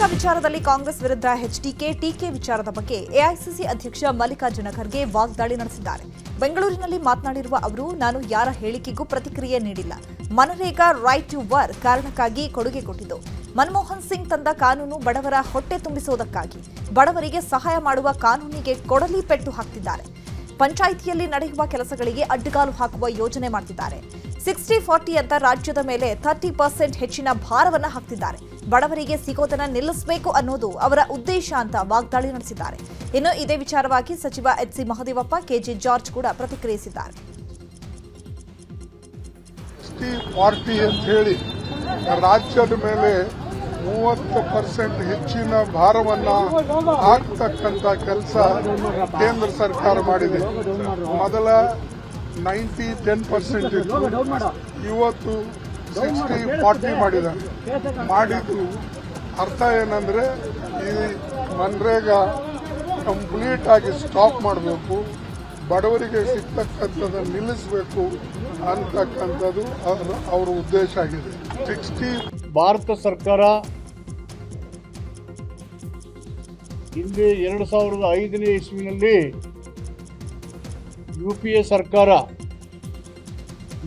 ಮನರೇಗಾ ವಿಚಾರದಲ್ಲಿ ಕಾಂಗ್ರೆಸ್ ವಿರುದ್ಧ ಟೀಕೆ ವಿಚಾರದ ಬಗ್ಗೆ ಎಐಸಿಸಿ ಅಧ್ಯಕ್ಷ ಮಲ್ಲಿಕಾರ್ಜುನ ಖರ್ಗೆ ವಾಗ್ದಾಳಿ ನಡೆಸಿದ್ದಾರೆ. ಬೆಂಗಳೂರಿನಲ್ಲಿ ಮಾತನಾಡಿರುವ ಅವರು, ನಾನು ಯಾರ ಹೇಳಿಕೆಗೂ ಪ್ರತಿಕ್ರಿಯೆ ನೀಡಿಲ್ಲ. ಮನರೇಗಾ ರೈಟ್ ಟು ವರ್ಕ್ ಕಾರಣಕ್ಕಾಗಿ ಕೊಡುಗೆ ಕೊಟ್ಟಿದ್ದು. ಮನಮೋಹನ್ ಸಿಂಗ್ ತಂದ ಕಾನೂನು ಬಡವರ ಹೊಟ್ಟೆ ತುಂಬಿಸುವುದಕ್ಕಾಗಿ. ಬಡವರಿಗೆ ಸಹಾಯ ಮಾಡುವ ಕಾನೂನಿಗೆ ಕೊಡಲಿ ಪೆಟ್ಟು ಹಾಕ್ತಿದ್ದಾರೆ. ಪಂಚಾಯಿತಿಯಲ್ಲಿ ನಡೆಯುವ ಕೆಲಸಗಳಿಗೆ ಅಡ್ಡಗಾಲು ಹಾಕುವ ಯೋಜನೆ ಮಾಡ್ತಿದ್ದಾರೆ. 60-40 ಅಂತ ರಾಜ್ಯದ ಮೇಲೆ 30% ಹೆಚ್ಚಿನ ಭಾರವನ್ನ ಹಾಕ್ತಿದ್ದಾರೆ. ಬಡವರಿಗೆ ಸಿಗೋದನ್ನ ನಿಲ್ಲಿಸಬೇಕು ಅನ್ನೋದು ಅವರ ಉದ್ದೇಶ ಅಂತ ವಾಗ್ದಾಳಿ ನಡೆಸಿದ್ದಾರೆ. ಇನ್ನು ಇದೇ ವಿಚಾರವಾಗಿ ಸಚಿವ ಎಚ್.ಸಿ. ಮಹದೇವಪ್ಪ, ಕೆಜೆ ಜಾರ್ಜ್ ಕೂಡ ಪ್ರತಿಕ್ರಿಯಿಸಿದ್ದಾರೆ. 60-40 ಅಂತ ಹೇಳಿ ರಾಜ್ಯದ ಮೇಲೆ 30% ಹೆಚ್ಚಿನ ಭಾರವನ್ನ ಹಾಕ್ತಕ್ಕಂಥ ಕೆಲಸ ಕೇಂದ್ರ ಸರ್ಕಾರ ಮಾಡಿದೆ. ಮೊದಲ 90-10% ಇತ್ತು, ಇವತ್ತು 60-40 ಮಾಡಿದ್ದು ಅರ್ಥ ಏನಂದ್ರೆ ಈ ಮನ್ರೇಗಾ ಕಂಪ್ಲೀಟ್ ಆಗಿ ಸ್ಟಾಪ್ ಮಾಡಬೇಕು, ಬಡವರಿಗೆ ಸಿಗ್ತಕ್ಕಂಥದ್ದು ನಿಲ್ಲಿಸಬೇಕು ಅಂತಕ್ಕಂಥದ್ದು ಅವರ ಉದ್ದೇಶ ಆಗಿದೆ. ಭಾರತ ಸರ್ಕಾರ ಹಿಂದೆ 2005ನೇ ಇಸ್ವಿನಲ್ಲಿ UPA ಸರ್ಕಾರ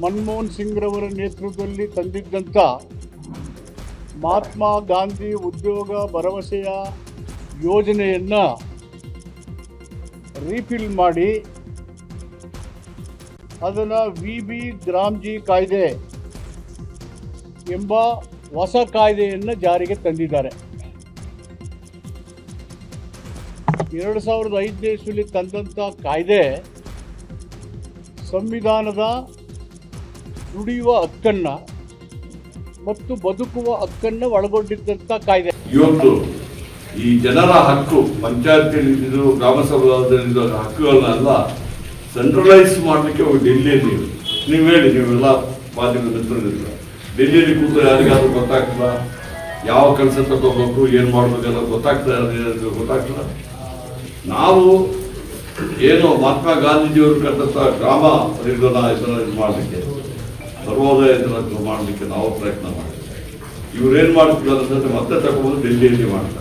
ಮನಮೋಹನ್ ಸಿಂಗ್ ರವರ ನೇತೃತ್ವದಲ್ಲಿ ತಂದಿದ್ದಂಥ ಮಹಾತ್ಮ ಗಾಂಧಿ ಉದ್ಯೋಗ ಭರವಸೆಯ ಯೋಜನೆಯನ್ನು ರೀಫಿಲ್ ಮಾಡಿ ಅದನ್ನು VB ಗ್ರಾಮ್ಜಿ ಕಾಯ್ದೆ ಎಂಬ ಹೊಸ ಕಾಯ್ದೆಯನ್ನು ಜಾರಿಗೆ ತಂದಿದ್ದಾರೆ. 2005ನೇ ಇಸ್ವಿಯಲ್ಲಿ ತಂದಂಥ ಕಾಯ್ದೆ ಸಂವಿಧಾನದ ದುಡಿಯುವ ಹಕ್ಕನ್ನು ಮತ್ತು ಬದುಕುವ ಹಕ್ಕನ್ನು ಒಳಗೊಂಡಿದ್ದಂಥ ಕಾಯ್ದೆ. ಇವತ್ತು ಈ ಜನರ ಹಕ್ಕು ಪಂಚಾಯತಿಯಲ್ಲಿ ಗ್ರಾಮ ಸಭಾದಲ್ಲಿ ಹಕ್ಕುಗಳನ್ನೆಲ್ಲ ಸೆಂಟ್ರಲೈಸ್ ಮಾಡಲಿಕ್ಕೆ ಡೆಲ್ಲಿಯಲ್ಲಿ ನೀವು ಹೇಳಿ, ನೀವೆಲ್ಲ ಮಾಧ್ಯಮದ ಮಿತ್ರರಿಲ್ಲ, ಡೆಲ್ಲಿಯಲ್ಲಿ ಕೂತು ಯಾರಿಗಾದ್ರೂ ಗೊತ್ತಾಗ್ತದ ಯಾವ ಕೆಲಸ ತಗೋಬೇಕು, ಏನು ಮಾಡಬೇಕೆಲ್ಲ ಗೊತ್ತಾಗ್ತದ. ನಾವು ಏನು ಮಹಾತ್ಮ ಗಾಂಧೀಜಿಯವರು ಕಟ್ಟಂತ ಗ್ರಾಮ ಇದನ್ನ ಮಾಡಲಿಕ್ಕೆ, ಸರ್ವೋದಯ ಮಾಡಲಿಕ್ಕೆ ನಾವು ಪ್ರಯತ್ನ ಮಾಡಿದ್ದೇವೆ. ಇವರೇನು ಮಾಡ್ತಿದ್ದಾರೆ ಅಂದ್ರೆ ಮತ್ತೆ ತಗೊಂಡು ಡೆಲ್ಲಿಯಲ್ಲಿ ಮಾಡ್ತಾರೆ.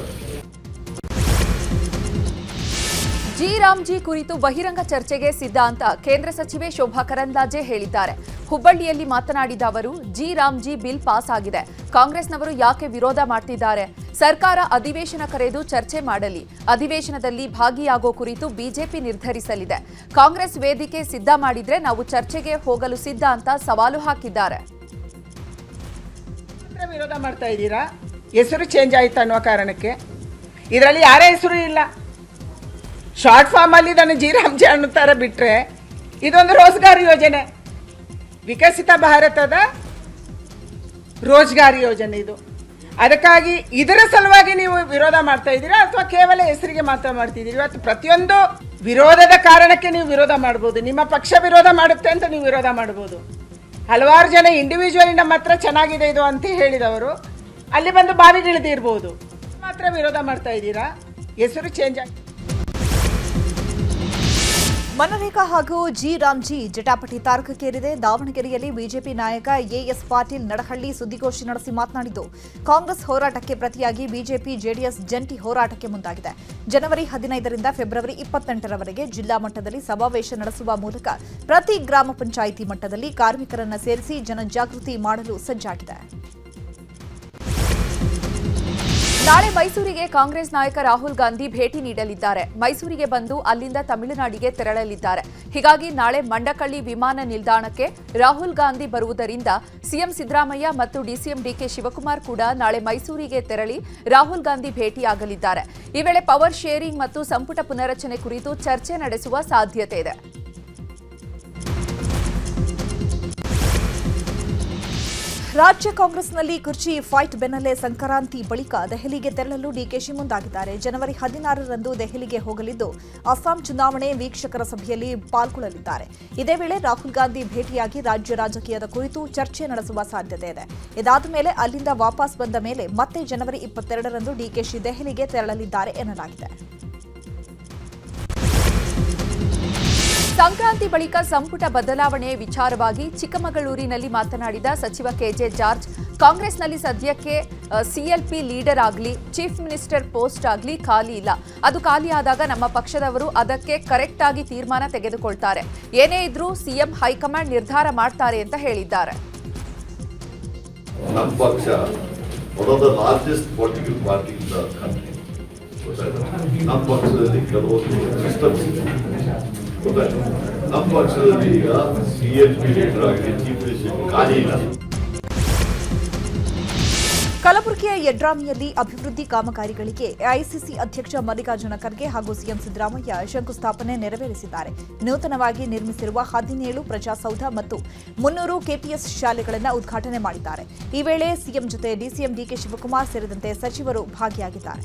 ಜಿ ರಾಮ್ಜಿ ಕುರಿತು ಬಹಿರಂಗ ಚರ್ಚೆಗೆ ಸಿದ್ಧ ಅಂತ ಕೇಂದ್ರ ಸಚಿವೆ ಶೋಭಾ ಕರಂದ್ಲಾಜೆ ಹೇಳಿದ್ದಾರೆ. ಹುಬ್ಬಳ್ಳಿಯಲ್ಲಿ ಮಾತನಾಡಿದ ಅವರು, ಜಿ ರಾಮ್ಜಿ ಬಿಲ್ ಪಾಸ್ ಆಗಿದೆ, ಕಾಂಗ್ರೆಸ್ನವರು ಯಾಕೆ ವಿರೋಧ ಮಾಡ್ತಿದ್ದಾರೆ? ಸರ್ಕಾರ ಅಧಿವೇಶನ ಕರೆದು ಚರ್ಚೆ ಮಾಡಲಿ, ಅಧಿವೇಶನದಲ್ಲಿ ಭಾಗಿಯಾಗೋ ಕುರಿತು ಬಿಜೆಪಿ ನಿರ್ಧರಿಸಲಿದೆ. ಕಾಂಗ್ರೆಸ್ ವೇದಿಕೆ ಸಿದ್ಧ ಮಾಡಿದ್ರೆ ನಾವು ಚರ್ಚೆಗೆ ಹೋಗಲು ಸಿದ್ಧ ಅಂತ ಸವಾಲು ಹಾಕಿದ್ದಾರೆ. ವಿರೋಧ ಮಾಡ್ತಾ ಇದ್ದೀರಾ, ಹೆಸರು ಚೇಂಜ್ ಆಯ್ತು ಅನ್ನುವ ಕಾರಣಕ್ಕೆ. ಇದರಲ್ಲಿ ಯಾರ ಹೆಸರು ಇಲ್ಲ, ಶಾರ್ಟ್ ಫಾರ್ಮ್ ಅಲ್ಲಿ ಇದನ್ನು ಜಿ ರಾಮ್ಜಿ ಅನ್ನುತ್ತಾರೆ ಬಿಟ್ರೆ, ಇದೊಂದು ರೋಜ್ಗಾರ್ ಯೋಜನೆ, ವಿಕಸಿತ ಭಾರತದ ರೋಜ್ಗಾರ್ ಯೋಜನೆ ಇದು. ಅದಕ್ಕಾಗಿ ಇದರ ಸಲುವಾಗಿ ನೀವು ವಿರೋಧ ಮಾಡ್ತಾ ಇದ್ದೀರಾ ಅಥವಾ ಕೇವಲ ಹೆಸರಿಗೆ ಮಾತ್ರ ಮಾಡ್ತಿದ್ದೀರಿ? ಇವತ್ತು ಪ್ರತಿಯೊಂದು ವಿರೋಧದ ಕಾರಣಕ್ಕೆ ನೀವು ವಿರೋಧ ಮಾಡ್ಬೋದು, ನಿಮ್ಮ ಪಕ್ಷ ವಿರೋಧ ಮಾಡುತ್ತೆ ಅಂತ ನೀವು ವಿರೋಧ ಮಾಡ್ಬೋದು. ಹಲವಾರು ಜನ ಇಂಡಿವಿಜುವಲಿ ನಮ್ಮ ಹತ್ರ ಚೆನ್ನಾಗಿದೆ ಇದು ಅಂತ ಹೇಳಿದವರು ಅಲ್ಲಿ ಬಂದು ಬಾವಿಗಿಳಿದಿರ್ಬೋದು, ಮಾತ್ರ ವಿರೋಧ ಮಾಡ್ತಾ ಇದ್ದೀರಾ, ಹೆಸರು ಚೇಂಜ್ ಆಗಿ. ಮನರೇಗಾ ಹಾಗೂ ಜಿ ರಾಮ್ಜಿ ಜಟಾಪಟಿ ತಾರಕಕ್ಕೇರಿದೆ. ದಾವಣಗೆರೆಯಲ್ಲಿ ಬಿಜೆಪಿ ನಾಯಕ ಎಎಸ್ ಪಾಟೀಲ್ ನಡಹಳ್ಳಿ ಸುದ್ದಿಗೋಷ್ಠಿ ನಡೆಸಿ ಮಾತನಾಡಿದ್ದು, ಕಾಂಗ್ರೆಸ್ ಹೋರಾಟಕ್ಕೆ ಪ್ರತಿಯಾಗಿ ಬಿಜೆಪಿ ಜೆಡಿಎಸ್ ಜಂಟಿ ಹೋರಾಟಕ್ಕೆ ಮುಂದಾಗಿದೆ. ಜನವರಿ 15ರಿಂದ ಫೆಬ್ರವರಿ 28ರವರೆಗೆ ಜಿಲ್ಲಾ ಮಟ್ಟದಲ್ಲಿ ಸಮಾವೇಶ ನಡೆಸುವ ಮೂಲಕ ಪ್ರತಿ ಗ್ರಾಮ ಪಂಚಾಯಿತಿ ಮಟ್ಟದಲ್ಲಿ ಕಾರ್ಮಿಕರನ್ನ ಸೇರಿಸಿ ಜನಜಾಗೃತಿ ಮಾಡಲು ಸಜ್ಜಾಗಿದೆ. ನಾಳೆ ಮೈಸೂರಿಗೆ ಕಾಂಗ್ರೆಸ್ ನಾಯಕ ರಾಹುಲ್ ಗಾಂಧಿ ಭೇಟಿ ನೀಡಲಿದ್ದಾರೆ. ಮೈಸೂರಿಗೆ ಬಂದು ಅಲ್ಲಿಂದ ತಮಿಳುನಾಡಿಗೆ ತೆರಳಲಿದ್ದಾರೆ. ಹೀಗಾಗಿ ನಾಳೆ ಮಂಡಕಳ್ಳಿ ವಿಮಾನ ನಿಲ್ದಾಣಕ್ಕೆ ರಾಹುಲ್ ಗಾಂಧಿ ಬರುವುದರಿಂದ ಸಿಎಂ ಸಿದ್ದರಾಮಯ್ಯ ಮತ್ತು ಡಿಸಿಎಂ ಡಿಕೆ ಶಿವಕುಮಾರ್ ಕೂಡ ನಾಳೆ ಮೈಸೂರಿಗೆ ತೆರಳಿ ರಾಹುಲ್ ಗಾಂಧಿ ಭೇಟಿಯಾಗಲಿದ್ದಾರೆ. ಈ ವೇಳೆ ಪವರ್ ಶೇರಿಂಗ್ ಮತ್ತು ಸಂಪುಟ ಪುನರಚನೆ ಕುರಿತು ಚರ್ಚೆ ನಡೆಸುವ ಸಾಧ್ಯತೆ ಇದೆ. ರಾಜ್ಯ ಕಾಂಗ್ರೆಸ್ನಲ್ಲಿ ಕುರ್ಚಿ ಫೈಟ್ ಬೆನ್ನಲ್ಲೇ ಸಂಕ್ರಾಂತಿ ಬಳಿಕ ದೆಹಲಿಗೆ ತೆರಳಲು ಡಿಕೆಶಿ ಮುಂದಾಗಿದ್ದಾರೆ. ಜನವರಿ 16ರಂದು ದೆಹಲಿಗೆ ಹೋಗಲಿದ್ದು ಅಸ್ಸಾಂ ಚುನಾವಣೆ ವೀಕ್ಷಕರ ಸಭೆಯಲ್ಲಿ ಪಾಲ್ಗೊಳ್ಳಲಿದ್ದಾರೆ. ಇದೇ ವೇಳೆ ರಾಹುಲ್ ಗಾಂಧಿ ಭೇಟಿಯಾಗಿ ರಾಜ್ಯ ರಾಜಕೀಯದ ಕುರಿತು ಚರ್ಚೆ ನಡೆಸುವ ಸಾಧ್ಯತೆ ಇದೆ. ಇದಾದ ಮೇಲೆ ಅಲ್ಲಿಂದ ವಾಪಸ್ ಬಂದ ಮೇಲೆ ಮತ್ತೆ ಜನವರಿ 22ರಂದು ಡಿಕೆಶಿ ದೆಹಲಿಗೆ ತೆರಳಲಿದ್ದಾರೆ ಎನ್ನಲಾಗಿದೆ. ಸಂಕ್ರಾಂತಿ ಬಳಿಕ ಸಂಪುಟ ಬದಲಾವಣೆ ವಿಚಾರವಾಗಿ ಚಿಕ್ಕಮಗಳೂರಿನಲ್ಲಿ ಮಾತನಾಡಿದ ಸಚಿವ ಕೆಜೆ ಜಾರ್ಜ್, ಕಾಂಗ್ರೆಸ್ನಲ್ಲಿ ಸದ್ಯಕ್ಕೆ CLP ಲೀಡರ್ ಆಗಲಿ ಚೀಫ್ ಮಿನಿಸ್ಟರ್ ಪೋಸ್ಟ್ ಆಗಲಿ ಖಾಲಿ ಇಲ್ಲ. ಅದು ಖಾಲಿ ಆದಾಗ ನಮ್ಮ ಪಕ್ಷದವರು ಅದಕ್ಕೆ ಕರೆಕ್ಟ್ ಆಗಿ ತೀರ್ಮಾನ ತೆಗೆದುಕೊಳ್ತಾರೆ. ಏನೇ ಇದ್ರೂ ಸಿಎಂ ಹೈಕಮಾಂಡ್ ನಿರ್ಧಾರ ಮಾಡ್ತಾರೆ ಅಂತ ಹೇಳಿದ್ದಾರೆ. ನಮ್ಮ ಪಕ್ಷ one of the largest political party in the country. ನಮ್ಮ ಪಕ್ಷದಲ್ಲಿ ಕೆಲವೊಂದು ಸಿಸ್ಟಮ್ಸ್ ಇದೆ. ನಮ್ಮ ಪಕ್ಷದಲ್ಲಿ ಈಗ CLP ಲೀಡರ್ ಆಗಿ ಚೀಫ್ ಮಿನಿಸ್ಟರ್ ಖಾಲಿ ಇಲ್ಲ. ಕಲಬುರಗಿಯ ಯಡ್ರಾಮಿಯಲ್ಲಿ ಅಭಿವೃದ್ಧಿ ಕಾಮಗಾರಿಗಳಿಗೆ ಎಐಸಿಸಿ ಅಧ್ಯಕ್ಷ ಮಲ್ಲಿಕಾರ್ಜುನ ಖರ್ಗೆ ಹಾಗೂ ಸಿಎಂ ಸಿದ್ದರಾಮಯ್ಯ ಶಂಕುಸ್ಥಾಪನೆ ನೆರವೇರಿಸಿದ್ದಾರೆ. ನೂತನವಾಗಿ ನಿರ್ಮಿಸಿರುವ 17 ಪ್ರಜಾಸೌಧ ಮತ್ತು 300 KPS ಶಾಲೆಗಳನ್ನು ಉದ್ಘಾಟನೆ ಮಾಡಿದ್ದಾರೆ. ಈ ವೇಳೆ ಸಿಎಂ ಜೊತೆ ಡಿಸಿಎಂ ಡಿಕೆ ಶಿವಕುಮಾರ್ ಸೇರಿದಂತೆ ಸಚಿವರು ಭಾಗಿಯಾಗಿದ್ದಾರೆ.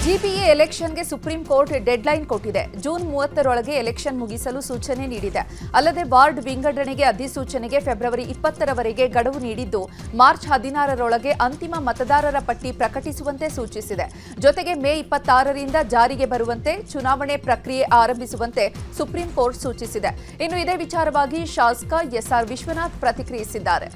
GPA ಎಲೆಕ್ಷನ್ಗೆ ಸುಪ್ರೀಂ ಕೋರ್ಟ್ ಡೆಡ್ಲೈನ್ ಕೊಟ್ಟಿದೆ. ಜೂನ್ 30ರೊಳಗೆ ಎಲೆಕ್ಷನ್ ಮುಗಿಸಲು ಸೂಚನೆ ನೀಡಿದೆ. ಅಲ್ಲದೆ ವಾರ್ಡ್ ವಿಂಗಡಣೆಗೆ ಅಧಿಸೂಚನೆಗೆ ಫೆಬ್ರವರಿ 20ರವರೆಗೆ ಗಡುವು ನೀಡಿದ್ದು, ಮಾರ್ಚ್ 16ರೊಳಗೆ ಅಂತಿಮ ಮತದಾರರ ಪಟ್ಟಿ ಪ್ರಕಟಿಸುವಂತೆ ಸೂಚಿಸಿದೆ. ಜೊತೆಗೆ ಮೇ 26ರಿಂದ ಜಾರಿಗೆ ಬರುವಂತೆ ಚುನಾವಣೆ ಪ್ರಕ್ರಿಯೆ ಆರಂಭಿಸುವಂತೆ ಸುಪ್ರೀಂ ಕೋರ್ಟ್ ಸೂಚಿಸಿದೆ. ಇನ್ನು ಇದೇ ವಿಚಾರವಾಗಿ ಶಾಸಕ SR ವಿಶ್ವನಾಥ್ ಪ್ರತಿಕ್ರಿಯಿಸಿದ್ದಾರೆ.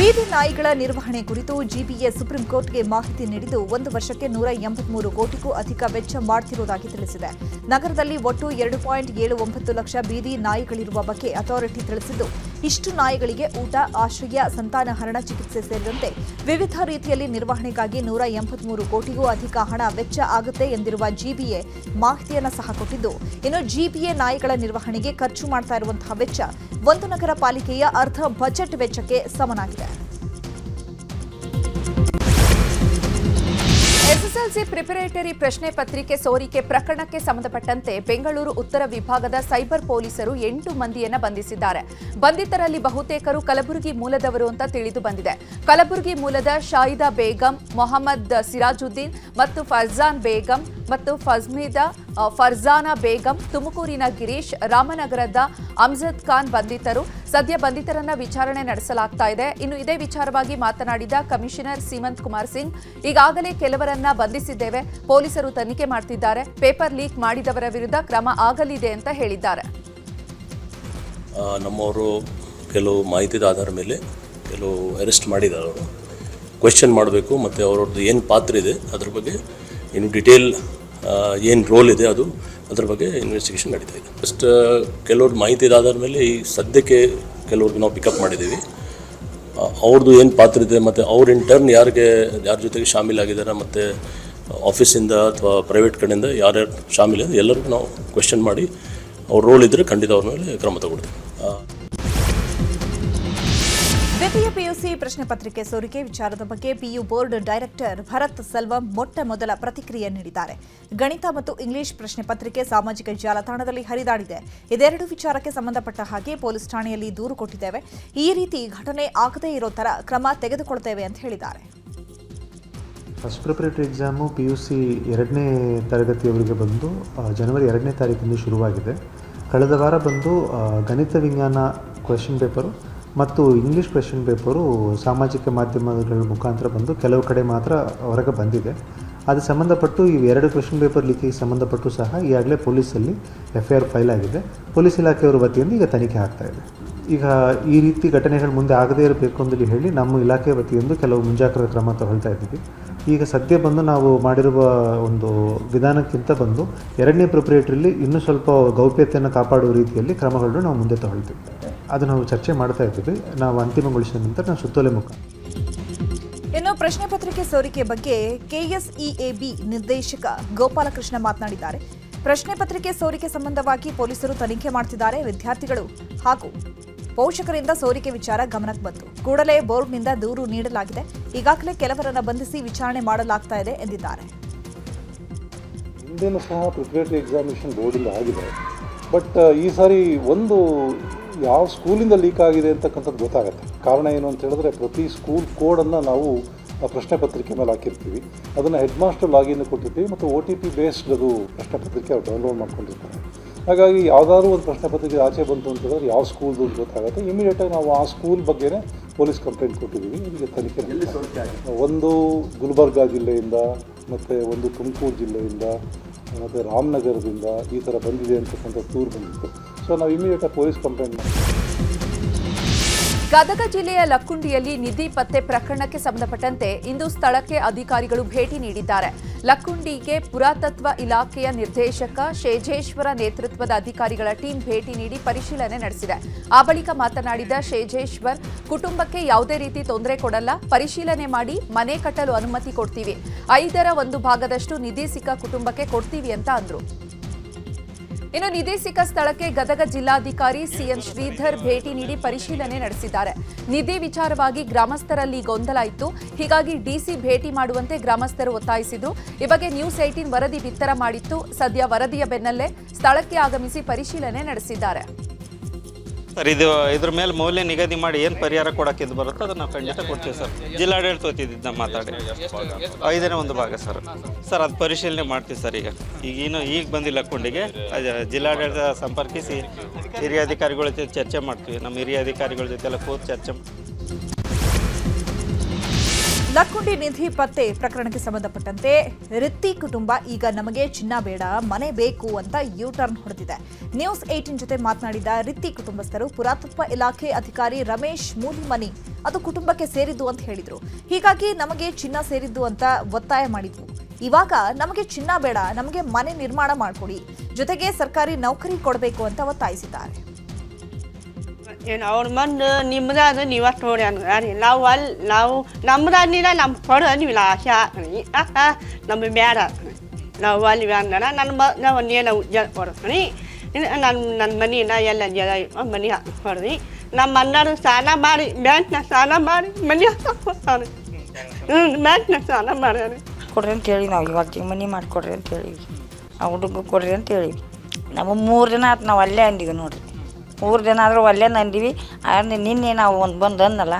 ಬೀದಿ ನಾಯಿಗಳ ನಿರ್ವಹಣೆ ಕುರಿತು GPA ಸುಪ್ರೀಂ ಕೋರ್ಟ್ಗೆ ಮಾಹಿತಿ ನೀಡಿದ್ದು 1 ವರ್ಷಕ್ಕೆ 183 ಕೋಟಿಗೂ ಅಧಿಕ ವೆಚ್ಚ ಮಾಡುತ್ತಿರುವುದಾಗಿ ತಿಳಿಸಿದೆ. ನಗರದಲ್ಲಿ ಒಟ್ಟು 2.79 ಲಕ್ಷ ಬೀದಿ ನಾಯಿಗಳಿರುವ ಬಗ್ಗೆ ಅಥಾರಿಟಿ ತಿಳಿಸಿದ್ದು, ಇಷ್ಟು ನಾಯಿಗಳಿಗೆ ಊಟ, ಆಶ್ರಯ, ಸಂತಾನಹರಣ, ಚಿಕಿತ್ಸೆ ಸೇರಿದಂತೆ ವಿವಿಧ ರೀತಿಯಲ್ಲಿ ನಿರ್ವಹಣೆಗಾಗಿ 183 ಕೋಟಿಗೂ ಅಧಿಕ ಹಣ ವೆಚ್ಚ ಆಗುತ್ತೆ ಎಂದಿರುವ GPA ಮಾಹಿತಿಯನ್ನು ಸಹ ಕೊಟ್ಟಿದ್ದು, ಇನ್ನು GPA ನಾಯಿಗಳ ನಿರ್ವಹಣೆಗೆ ಖರ್ಚು ಮಾಡ್ತಾ ಇರುವಂತಹ ವೆಚ್ಚ ಒಂದು ನಗರ ಪಾಲಿಕೆಯ ಅರ್ಧ ಬಜೆಟ್ ವೆಚ್ಚಕ್ಕೆ ಸಮನಾಗಿದೆ. ಎಸ್ಎಸ್ಎಲ್ಸಿ ಪ್ರಿಪರೇಟರಿ ಪ್ರಶ್ನೆ ಪತ್ರಿಕೆ ಸೋರಿಕೆ ಪ್ರಕರಣಕ್ಕೆ ಸಂಬಂಧಪಟ್ಟಂತೆ ಬೆಂಗಳೂರು ಉತ್ತರ ವಿಭಾಗದ ಸೈಬರ್ ಪೊಲೀಸರು 8 ಮಂದಿಯನ್ನ ಬಂಧಿಸಿದ್ದಾರೆ. ಬಂಧಿತರಲ್ಲಿ ಬಹುತೇಕರು ಕಲಬುರಗಿ ಮೂಲದವರು ಅಂತ ತಿಳಿದು ಬಂದಿದೆ. ಕಲಬುರಗಿ ಮೂಲದ ಶಾಹಿದಾ ಬೇಗಂ, ಮೊಹಮ್ಮದ್ ಸಿರಾಜುದ್ದೀನ್ ಮತ್ತು ಫರ್ಜಾನ್ ಬೇಗಂ ಮತ್ತು ಫರ್ಜಾನಾ ಬೇಗಂ, ತುಮಕೂರಿನ ಗಿರೀಶ್, ರಾಮನಗರದ ಅಮ್ಜದ್ ಖಾನ್ ಬಂಧಿತರು. ಸದ್ಯ ಬಂಧಿತರನ್ನ ವಿಚಾರಣೆ ನಡೆಸಲಾಗ್ತಾ ಇದೆ. ಇನ್ನು ಇದೇ ವಿಚಾರವಾಗಿ ಮಾತನಾಡಿದ ಕಮಿಷನರ್ ಸೀಮಂತ್ ಕುಮಾರ್ ಸಿಂಗ್, ಈಗಾಗಲೇ ಕೆಲವರನ್ನ ಬಂಧಿಸಿದ್ದೇವೆ, ಪೊಲೀಸರು ತನಿಖೆ ಮಾಡ್ತಿದ್ದಾರೆ, ಪೇಪರ್ ಲೀಕ್ ಮಾಡಿದವರ ವಿರುದ್ಧ ಕ್ರಮ ಆಗಲಿದೆ ಅಂತ ಹೇಳಿದ್ದಾರೆ. ನಮ್ಮವರು ಕೆಲವು ಮಾಹಿತಿದ ಆಧಾರ ಮೇಲೆ ಕೆಲವು ಅರೆಸ್ಟ್ ಮಾಡಿದ್ದಾರೆ. ಅವರು ಕ್ವೆಶ್ಚನ್ ಮಾಡಬೇಕು ಮತ್ತು ಅವರದ್ದು ಏನು ಪಾತ್ರ ಇದೆ ಅದ್ರ ಬಗ್ಗೆ ಇನ್ನು ಡಿಟೇಲ್ ಏನು ರೋಲ್ ಇದೆ ಅದ್ರ ಬಗ್ಗೆ ಇನ್ವೆಸ್ಟಿಗೇಷನ್ ನಡೀತಾ ಇದೆ. ಫಸ್ಟ್ ಕೆಲವ್ರ ಮಾಹಿತಿದ ಆಧಾರ ಮೇಲೆ ಈ ಸದ್ಯಕ್ಕೆ ಕೆಲವ್ರಿಗೆ ನಾವು ಪಿಕಪ್ ಮಾಡಿದ್ದೀವಿ. ಅವ್ರದ್ದು ಏನು ಪಾತ್ರ ಇದೆ ಮತ್ತು ಅವ್ರ ಇಂಟರ್ನ್ ಯಾರ ಜೊತೆಗೆ ಶಾಮೀಲಾಗಿದ್ದಾರೆ ಮತ್ತು ಆಫೀಸಿಂದ ಅಥವಾ ಪ್ರೈವೇಟ್ ಕಡೆಯಿಂದ ಯಾರ್ಯಾರು ಶಾಮೀಲಿದೆ ಎಲ್ಲರಿಗೂ ನಾವು ಕ್ವೆಶ್ಚನ್ ಮಾಡಿ ಅವ್ರ ರೋಲ್ ಇದ್ದರೆ ಖಂಡಿತ ಅವ್ರ ಮೇಲೆ ಕ್ರಮ ತಗೊಳ್ತೀವಿ. ದ್ವಿತೀಯ PUC ಪ್ರಶ್ನೆ ಪತ್ರಿಕೆ ಸೋರಿಕೆ ವಿಚಾರದ ಬಗ್ಗೆ PU board director Bharat Selvam ಮೊಟ್ಟ ಮೊದಲ ಪ್ರತಿಕ್ರಿಯೆ ನೀಡಿದ್ದಾರೆ. ಗಣಿತ ಮತ್ತು ಇಂಗ್ಲಿಷ್ ಪ್ರಶ್ನೆ ಪತ್ರಿಕೆ ಸಾಮಾಜಿಕ ಜಾಲತಾಣದಲ್ಲಿ ಹರಿದಾಡಿದೆ. ಇದೆರಡು ವಿಚಾರಕ್ಕೆ ಸಂಬಂಧಪಟ್ಟ ಹಾಗೆ ಪೊಲೀಸ್ ಠಾಣೆಯಲ್ಲಿ ದೂರು ಕೊಟ್ಟಿದ್ದೇವೆ. ಈ ರೀತಿ ಘಟನೆ ಆಗದೇ ಇರೋ ತರ ಕ್ರಮ ತೆಗೆದುಕೊಳ್ತೇವೆ ಅಂತ ಹೇಳಿದ್ದಾರೆ. ಫಸ್ಟ್ ಪ್ರಿಪರೇಟರಿ ಎಕ್ಸಾಮು PUC 2ನೇ ತರಗತಿಯವರಿಗೆ ಬಂದು ಜನವರಿ 2ನೇ ತಾರೀಕಿಂದ ಶುರುವಾಗಿದೆ. ಕಳೆದ ವಾರ ಬಂದು ಗಣಿತ ವಿಜ್ಞಾನ ಕ್ವೆಶ್ಚನ್ ಪೇಪರು ಮತ್ತು ಇಂಗ್ಲೀಷ್ ಕ್ವೆಶ್ಚನ್ ಪೇಪರು ಸಾಮಾಜಿಕ ಮಾಧ್ಯಮಗಳ ಮುಖಾಂತರ ಬಂದು ಕೆಲವು ಕಡೆ ಮಾತ್ರ ಹೊರಗೆ ಬಂದಿದೆ. ಅದು ಸಂಬಂಧಪಟ್ಟು ಈ 2 ಕ್ವೆಶ್ಚನ್ ಪೇಪರ್ ಲೀಕಿಗೆ ಸಂಬಂಧಪಟ್ಟು ಸಹ ಈಗಾಗಲೇ ಪೊಲೀಸಲ್ಲಿ FIR ಫೈಲ್ ಆಗಿದೆ. ಪೊಲೀಸ್ ಇಲಾಖೆಯವರ ವತಿಯಿಂದ ಈಗ ತನಿಖೆ ಆಗ್ತಾ ಇದೆ. ಈಗ ಈ ರೀತಿ ಘಟನೆಗಳು ಮುಂದೆ ಆಗದೇ ಇರಬೇಕು ಅಂತ ಹೇಳಿ ನಮ್ಮ ಇಲಾಖೆ ವತಿಯಿಂದ ಕೆಲವು ಮುಂಜಾಗ್ರತಾ ಕ್ರಮ ತಗೊಳ್ತಾ ಇದ್ದೀವಿ. ಈಗ ಸದ್ಯ ಬಂದು ನಾವು ಮಾಡಿರುವ ಒಂದು ವಿಧಾನಕ್ಕಿಂತ ಬಂದು 2ನೇ ಪ್ರಿಪರೇಟರಿಲಿ ಇನ್ನೂ ಸ್ವಲ್ಪ ಗೌಪ್ಯತೆಯನ್ನು ಕಾಪಾಡುವ ರೀತಿಯಲ್ಲಿ ಕ್ರಮಗಳನ್ನು ನಾವು ಮುಂದೆ ತಗೊಳ್ತೀವಿ. ಅದು ನಾವು ಚರ್ಚೆ ಮಾಡ್ತಾ ಇದ್ದೀವಿ. ನಾವು ಅಂತಿಮಗೊಳಿಸಿದ ನಂತರ ನಾವು ಸುತ್ತೋಲೆ ಮುಖ. ಇನ್ನು ಪ್ರಶ್ನೆ ಪತ್ರಿಕೆ ಸೋರಿಕೆ ಬಗ್ಗೆ KSEAB ನಿರ್ದೇಶಕ ಗೋಪಾಲಕೃಷ್ಣ ಮಾತನಾಡಿದ್ದಾರೆ. ಪ್ರಶ್ನೆ ಪತ್ರಿಕೆ ಸೋರಿಕೆ ಸಂಬಂಧವಾಗಿ ಪೊಲೀಸರು ತನಿಖೆ ಮಾಡ್ತಿದ್ದಾರೆ. ವಿದ್ಯಾರ್ಥಿಗಳು ಹಾಗೂ ಪೋಷಕರಿಂದ ಸೋರಿಕೆ ವಿಚಾರ ಗಮನಕ್ಕೆ ಬಂತು. ಕೂಡಲೇ ಬೋರ್ಡ್ನಿಂದ ದೂರು ನೀಡಲಾಗಿದೆ. ಈಗಾಗಲೇ ಕೆಲವರನ್ನ ಬಂಧಿಸಿ ವಿಚಾರಣೆ ಮಾಡಲಾಗ್ತಾ ಇದೆ ಎಂದಿದ್ದಾರೆ. ಹಿಂದೇನು ಸಹ ಪ್ರಿಪರೇಟರಿ ಎಕ್ಸಾಮಿನೇಷನ್ ಬೋರ್ಡಿಂದ ಆಗಿದೆ. ಬಟ್ ಈ ಸಾರಿ ಒಂದು ಯಾವ ಸ್ಕೂಲಿಂದ ಲೀಕ್ ಆಗಿದೆ ಅಂತಕ್ಕಂಥದ್ದು ಗೊತ್ತಾಗುತ್ತೆ. ಕಾರಣ ಏನು ಅಂತ ಹೇಳಿದ್ರೆ ಪ್ರತಿ ಸ್ಕೂಲ್ ಕೋಡನ್ನು ನಾವು ಪ್ರಶ್ನೆ ಪತ್ರಿಕೆ ಮೇಲೆ ಹಾಕಿರ್ತೀವಿ. ಅದನ್ನು ಹೆಡ್ ಮಾಸ್ಟರ್ ಲಾಗಿನ್ ಕೊಟ್ಟಿರ್ತೀವಿ ಮತ್ತು OTP ಬೇಸ್ಡ್ ಅದು ಪ್ರಶ್ನೆ ಪತ್ರಿಕೆ ಅವ್ರು ಡೌನ್ಲೋಡ್ ಮಾಡ್ಕೊಂಡಿರ್ತಾರೆ. ಹಾಗಾಗಿ ಯಾವುದಾದ್ರೂ ಒಂದು ಪ್ರಶ್ನೆ ಪತ್ರಿಕೆ ಆಚೆ ಬಂತು ಅಂತಂದ್ರೆ ಯಾವ ಸ್ಕೂಲ್ದು ಅಂತ ಗೊತ್ತಾಗುತ್ತೆ. ಇಮಿಡಿಯೇಟಾಗಿ ನಾವು ಆ ಸ್ಕೂಲ್ ಬಗ್ಗೆನೇ ಪೊಲೀಸ್ ಕಂಪ್ಲೇಂಟ್ ಕೊಟ್ಟಿದ್ದೀವಿ. ಇದಕ್ಕೆ ತನಿಖೆ ಒಂದು ಗುಲ್ಬರ್ಗಾ ಜಿಲ್ಲೆಯಿಂದ ಮತ್ತು ಒಂದು ತುಮಕೂರು ಜಿಲ್ಲೆಯಿಂದ ಮತ್ತು ರಾಮನಗರದಿಂದ ಈ ಥರ ಬಂದಿದೆ ಅಂತಕ್ಕಂಥ ದೂರು ಬಂದಿತ್ತು. ಸೊ ನಾವು ಇಮಿಡಿಯೇಟಾಗಿ ಪೊಲೀಸ್ ಕಂಪ್ಲೇಂಟ್ ಮಾಡಿ. ಗದಗ ಜಿಲ್ಲೆಯ ಲಕ್ಕುಂಡಿಯಲ್ಲಿ ನಿಧಿ ಪತ್ತೆ ಪ್ರಕರಣಕ್ಕೆ ಸಂಬಂಧಪಟ್ಟಂತೆ ಇಂದು ಸ್ಥಳಕ್ಕೆ ಅಧಿಕಾರಿಗಳು ಭೇಟಿ ನೀಡಿದ್ದಾರೆ. ಲಕ್ಕುಂಡಿಗೆ ಪುರಾತತ್ವ ಇಲಾಖೆಯ ನಿರ್ದೇಶಕ ಶೇಜೇಶ್ವರ ನೇತೃತ್ವದ ಅಧಿಕಾರಿಗಳ ಟೀಮ್ ಭೇಟಿ ನೀಡಿ ಪರಿಶೀಲನೆ ನಡೆಸಿದೆ. ಆ ಬಳಿಕ ಮಾತನಾಡಿದ ಶೇಜೇಶ್ವರ್, ಕುಟುಂಬಕ್ಕೆ ಯಾವುದೇ ರೀತಿ ತೊಂದರೆ ಕೊಡಲ್ಲ, ಪರಿಶೀಲನೆ ಮಾಡಿ ಮನೆ ಕಟ್ಟಲು ಅನುಮತಿ ಕೊಡ್ತೀವಿ, 1/5 ಭಾಗದಷ್ಟು ನಿಧಿ ಸಿಕ್ಕ ಕುಟುಂಬಕ್ಕೆ ಕೊಡ್ತೀವಿ ಅಂತ ಅಂದ್ರು. ಇನ್ನು ನಿಧಿ ಸಿಕ್ಕ ಸ್ಥಳಕ್ಕೆ ಗದಗ ಜಿಲ್ಲಾಧಿಕಾರಿ ಸಿಎನ್ ಶ್ರೀಧರ್ ಭೇಟಿ ನೀಡಿ ಪರಿಶೀಲನೆ ನಡೆಸಿದ್ದಾರೆ. ನಿಧಿ ವಿಚಾರವಾಗಿ ಗ್ರಾಮಸ್ಥರಲ್ಲಿ ಗೊಂದಲ ಇತ್ತು, ಹೀಗಾಗಿ ಡಿಸಿ ಭೇಟಿ ಮಾಡುವಂತೆ ಗ್ರಾಮಸ್ಥರು ಒತ್ತಾಯಿಸಿದ್ರು. ಈ ಬಗ್ಗೆ ನ್ಯೂಸ್ 18 ವರದಿ ಬಿತ್ತರ ಮಾಡಿತ್ತು. ಸದ್ಯ ವರದಿಯ ಬೆನ್ನಲ್ಲೇ ಸ್ಥಳಕ್ಕೆ ಆಗಮಿಸಿ ಪರಿಶೀಲನೆ ನಡೆಸಿದ್ದಾರೆ. ಸರ್, ಇದ್ರ ಮೇಲೆ ಮೌಲ್ಯ ನಿಗದಿ ಮಾಡಿ ಏನು ಪರಿಹಾರ ಕೊಡೋಕೆ ಇದು ಬರುತ್ತೋ ಅದನ್ನು ನಾವು ಖಂಡಿತ ಕೊಡ್ತೀವಿ ಸರ್. ಜಿಲ್ಲಾಡಳಿತ ವತಿಯಿಂದ ಮಾತಾಡಿ 1/5 ಭಾಗ ಸರ್ ಅದು ಪರಿಶೀಲನೆ ಮಾಡ್ತೀವಿ ಸರ್. ಈಗ ಬಂದಿಲ್ಲ ಲಕ್ಕುಂಡಿಗೆ, ಜಿಲ್ಲಾಡಳಿತ ಸಂಪರ್ಕಿಸಿ ಹಿರಿಯ ಅಧಿಕಾರಿಗಳ ಜೊತೆ ಚರ್ಚೆ ಮಾಡ್ತೀವಿ. ನಮ್ಮ ಹಿರಿಯ ಅಧಿಕಾರಿಗಳ ಜೊತೆ ಎಲ್ಲ ಕೂತು ಚರ್ಚೆ. ಲಕ್ಕುಂಡಿ ನಿಧಿ ಪತ್ತೆ ಪ್ರಕರಣಕ್ಕೆ ಸಂಬಂಧಪಟ್ಟಂತೆ ರಿತ್ತಿ ಕುಟುಂಬ ಈಗ ನಮಗೆ ಚಿನ್ನ ಬೇಡ, ಮನೆ ಬೇಕು ಅಂತ ಯೂ-ಟರ್ನ್ ಹೊಡೆದಿದೆ. ನ್ಯೂಸ್ 18 ಜೊತೆ ಮಾತನಾಡಿದ ರಿತ್ತಿ ಕುಟುಂಬಸ್ಥರು, ಪುರಾತತ್ವ ಇಲಾಖೆ ಅಧಿಕಾರಿ ರಮೇಶ್ ಮೂಲಿಮನಿ ಅದು ಕುಟುಂಬಕ್ಕೆ ಸೇರಿದ್ದು ಅಂತ ಹೇಳಿದ್ರು. ಹೀಗಾಗಿ ನಮಗೆ ಚಿನ್ನ ಸೇರಿದ್ದು ಅಂತ ಒತ್ತಾಯ ಮಾಡಿದ್ವು. ಇವಾಗ ನಮಗೆ ಚಿನ್ನ ಬೇಡ, ನಮಗೆ ಮನೆ ನಿರ್ಮಾಣ ಮಾಡಿಕೊಡಿ, ಜೊತೆಗೆ ಸರ್ಕಾರಿ ನೌಕರಿ ಕೊಡಬೇಕು ಅಂತ ಒತ್ತಾಯಿಸಿದ್ದಾರೆ. ಏನು ಅವ್ರ ಬಂದು ನಿಮ್ಮದಾದ್ರೆ ನೀವು ಅಷ್ಟು ನೋಡಿ ಅನ್ರಿ, ನಾವು ನಮ್ದಾದಿಲ್ಲ, ನಮ್ಗೆ ಕೊಡೋ ನೀವು ಆಶೆ ಹಾಕ್ರಿ, ನಮಗೆ ಬೇಡ, ನಾವು ಅಲ್ಲಿ ಅಂದಾರ ನಾವು ಒಂದೇನು ಜನ ಕೊಡ್ತೀನಿ, ನನ್ನ ಮನೆನ ಎಲ್ಲ ಜನ ಮನೆ ಹಾಕ್ಕೊಡ್ರಿ. ನಮ್ಮ ಅಣ್ಣರು ಸಾಲ ಮಾಡಿ ಬ್ಯಾಂಕ್ನ ಸಾಲ ಮಾಡಿ ಮನೆ ಹಾಕ್ಕೊಡ್ತಾರೆ. ಬ್ಯಾಂಕ್ನ ಸಾಲ ಮಾಡ್ಯಾರ ಕೊಡ್ರಿ ಅಂತೇಳಿ ನಾವು ಇವಾಗ ಮನೆ ಮಾಡಿಕೊಡ್ರಿ ಅಂತೇಳಿ ಆ ಹುಡುಗ ಕೊಡ್ರಿ ಅಂತೇಳಿ ನಾವು 3 ದಿನ ಆಯ್ತು ನಾವು ಅಲ್ಲೇ ಅಂದಿವಿ ನೋಡಿರಿ. 3 ದಿನ ಆದರೂ ಅಲ್ಲೇ ಅಂದಿವಿ. ನಿನ್ನೆ ನಾವು ಬಂದು ಅಂದಲ್ಲ,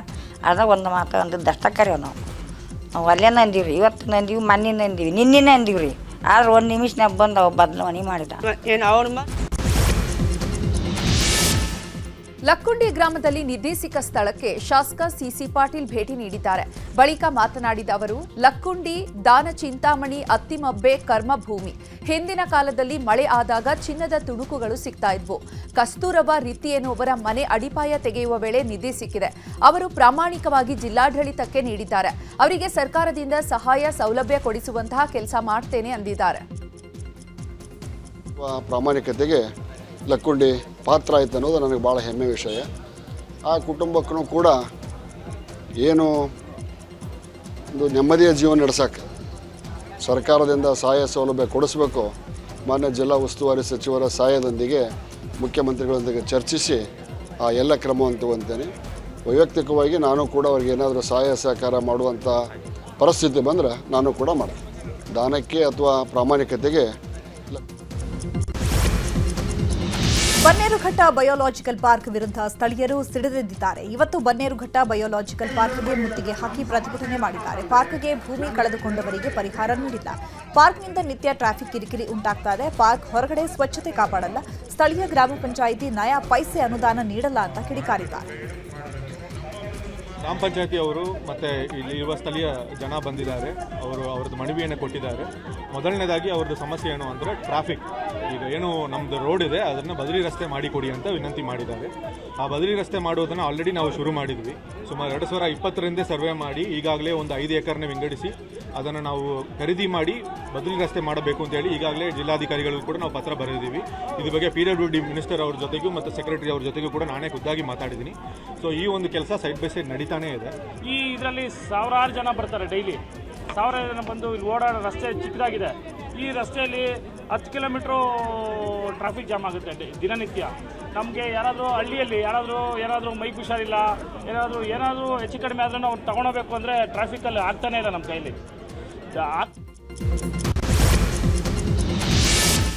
ಅದ ಒಂದು ಮಾತು ಅಂದದ್ದು ಅಷ್ಟ ಕರೆಯೋ ನಾವು ಅಲ್ಲೇ ಅಂದೀವಿ ರೀ. ಇವತ್ತು ಅಂದೀವಿ, ಮೊನ್ನೆ ಅಂದೀವಿ, ನಿನ್ನೆ ಅಂದೀವಿ ರೀ. ಆದ್ರೆ 1 ನಿಮಿಷನಾಗ ಬಂದು ಅವು ಬದಲಾವಣೆ ಮಾಡಿದ. ಏನು ಅವ್ರ ಲಕ್ಕುಂಡಿ ಗ್ರಾಮದಲ್ಲಿ ನಿಧಿ ಸಿಕ್ಕ ಸ್ಥಳಕ್ಕೆ ಶಾಸಕ ಸಿಸಿ ಪಾಟೀಲ್ ಭೇಟಿ ನೀಡಿದ್ದಾರೆ. ಬಳಿಕ ಮಾತನಾಡಿದ ಅವರು, ಲಕ್ಕುಂಡಿ ದಾನ ಚಿಂತಾಮಣಿ ಅತ್ತಿಮಬ್ಬೆ ಕರ್ಮಭೂಮಿ. ಹಿಂದಿನ ಕಾಲದಲ್ಲಿ ಮಳೆ ಆದಾಗ ಚಿನ್ನದ ತುಣುಕುಗಳು ಸಿಗ್ತಾ ಇದ್ವು. ಕಸ್ತೂರಬಾ ರಿತ್ತಿ ಎನ್ನುವರ ಮನೆ ಅಡಿಪಾಯ ತೆಗೆಯುವ ವೇಳೆ ನಿಧಿ ಸಿಕ್ಕಿದೆ. ಅವರು ಪ್ರಾಮಾಣಿಕವಾಗಿ ಜಿಲ್ಲಾಡಳಿತಕ್ಕೆ ನೀಡಿದ್ದಾರೆ. ಅವರಿಗೆ ಸರ್ಕಾರದಿಂದ ಸಹಾಯ ಸೌಲಭ್ಯ ಕೊಡಿಸುವಂತಹ ಕೆಲಸ ಮಾಡ್ತೇನೆ ಅಂದಿದ್ದಾರೆ. ಪ್ರಾಮಾಣಿಕತೆಗೆ ಲಕ್ಕುಂಡಿ ಪಾತ್ರ ಆಯ್ತು ಅನ್ನೋದು ನನಗೆ ಭಾಳ ಹೆಮ್ಮೆ ವಿಷಯ. ಆ ಕುಟುಂಬಕ್ಕೂ ಕೂಡ ಏನು ಒಂದು ನೆಮ್ಮದಿಯ ಜೀವನ ನಡೆಸೋಕ್ಕೆ ಸರ್ಕಾರದಿಂದ ಸಹಾಯ ಸೌಲಭ್ಯ ಕೊಡಿಸ್ಬೇಕು. ಮಾನ್ಯ ಜಿಲ್ಲಾ ಉಸ್ತುವಾರಿ ಸಚಿವರ ಸಹಾಯದೊಂದಿಗೆ ಮುಖ್ಯಮಂತ್ರಿಗಳೊಂದಿಗೆ ಚರ್ಚಿಸಿ ಆ ಎಲ್ಲ ಕ್ರಮವನ್ನು ತಗೊಳ್ತೇನೆ. ವೈಯಕ್ತಿಕವಾಗಿ ನಾನು ಕೂಡ ಅವ್ರಿಗೆ ಏನಾದರೂ ಸಹಾಯ ಸಹಕಾರ ಮಾಡುವಂಥ ಪರಿಸ್ಥಿತಿ ಬಂದರೆ ನಾನು ಕೂಡ ಮಾಡ್ತೀನಿ. ದಾನಕ್ಕೆ ಅಥವಾ ಪ್ರಾಮಾಣಿಕತೆಗೆ ಬನ್ನೇರುಘಟ್ಟ ಬಯೋಲಾಜಿಕಲ್ ಪಾರ್ಕ್ ವಿರುದ್ಧ ಸ್ಥಳೀಯರು ಸಿಡಿದೆದ್ದಿದ್ದಾರೆ. ಇವತ್ತು ಬನ್ನೇರುಘಟ್ಟ ಬಯೋಲಾಜಿಕಲ್ ಪಾರ್ಕ್ಗೆ ಮುತ್ತಿಗೆ ಹಾಕಿ ಪ್ರತಿಭಟನೆ ಮಾಡಿದ್ದಾರೆ. ಪಾರ್ಕ್ಗೆ ಭೂಮಿ ಕಳೆದುಕೊಂಡವರಿಗೆ ಪರಿಹಾರ ನೀಡಿಲ್ಲ. ಪಾರ್ಕ್ನಿಂದ ನಿತ್ಯ ಟ್ರಾಫಿಕ್ ಕಿರಿಕಿರಿ ಉಂಟಾಗ್ತಾ ಇದೆ. ಪಾರ್ಕ್ ಹೊರಗಡೆ ಸ್ವಚ್ಛತೆ ಕಾಪಾಡಲ್ಲ. ಸ್ಥಳೀಯ ಗ್ರಾಮ ಪಂಚಾಯಿತಿ ನಯಾ ಪೈಸೆ ಅನುದಾನ ನೀಡಲ್ಲ ಅಂತ ಕಿಡಿಕಾರಿದ್ದಾರೆ. ಗ್ರಾಮ ಪಂಚಾಯತಿ ಅವರು ಮತ್ತು ಇಲ್ಲಿ ಇರುವ ಸ್ಥಳೀಯ ಜನ ಬಂದಿದ್ದಾರೆ. ಅವ್ರದ್ದು ಮನವಿಯನ್ನು ಕೊಟ್ಟಿದ್ದಾರೆ. ಮೊದಲನೇದಾಗಿ ಅವ್ರದ್ದು ಸಮಸ್ಯೆ ಏನು ಅಂದರೆ ಟ್ರಾಫಿಕ್. ಈಗ ಏನು ನಮ್ಮದು ರೋಡ್ ಇದೆ ಅದನ್ನು ಬದಲಿ ರಸ್ತೆ ಮಾಡಿಕೊಡಿ ಅಂತ ವಿನಂತಿ ಮಾಡಿದ್ದಾರೆ. ಆ ಬದಲಿ ರಸ್ತೆ ಮಾಡೋದನ್ನು ಆಲ್ರೆಡಿ ನಾವು ಶುರು ಮಾಡಿದ್ವಿ. ಸುಮಾರು 2020 ಸರ್ವೆ ಮಾಡಿ ಈಗಾಗಲೇ ಒಂದು 5 ಎಕರ್ನ ವಿಂಗಡಿಸಿ ಅದನ್ನು ನಾವು ಖರೀದಿ ಮಾಡಿ ಬದಲಿ ರಸ್ತೆ ಮಾಡಬೇಕು ಅಂತೇಳಿ ಈಗಾಗಲೇ ಜಿಲ್ಲಾಧಿಕಾರಿಗಳಿಗೂ ಕೂಡ ನಾವು ಪತ್ರ ಬರೆದಿದ್ದೀವಿ. ಇದ್ರ ಬಗ್ಗೆ PWD ಮಿನಿಸ್ಟರ್ ಅವ್ರ ಜೊತೆಗೂ ಮತ್ತು ಸೆಕ್ರೆಟರಿ ಅವ್ರ ಜೊತೆಗೂ ಕೂಡ ನಾನೇ ಖುದ್ದಾಗಿ ಮಾತಾಡಿದ್ದೀನಿ. ಸೊ ಈ ಒಂದು ಕೆಲಸ ಸೈಡ್ ಬೈ ಸೈಡ್ ನಡೀತಾನೇ ಇದೆ. ಈ ಇದರಲ್ಲಿ ಸಾವಿರಾರು ಜನ ಬರ್ತಾರೆ. ಡೈಲಿ 1000 ಜನ ಬಂದು ಇಲ್ಲಿ ಓಡಾಡೋ ರಸ್ತೆ ಚಿಕ್ಕದಾಗಿದೆ. ಈ ರಸ್ತೆಯಲ್ಲಿ 10 ಕಿಲೋಮೀಟ್ರು ಟ್ರಾಫಿಕ್ ಜಾಮ್ ಆಗುತ್ತೆ ದಿನನಿತ್ಯ. ನಮಗೆ ಯಾರಾದರೂ ಹಳ್ಳಿಯಲ್ಲಿ ಯಾರಾದರೂ ಮೈಗೆ ಹುಷಾರಿಲ್ಲ, ಏನಾದರೂ ಹೆಚ್ಚು ಕಡಿಮೆ ಆದ್ರೂ ಅವ್ರು ತಗೊಂಡೋಗ್ಬೇಕು ಅಂದರೆ ಟ್ರಾಫಿಕಲ್ಲಿ ಆಗ್ತಾನೇ ಇಲ್ಲ ನಮ್ಮ ಕೈಲಿ.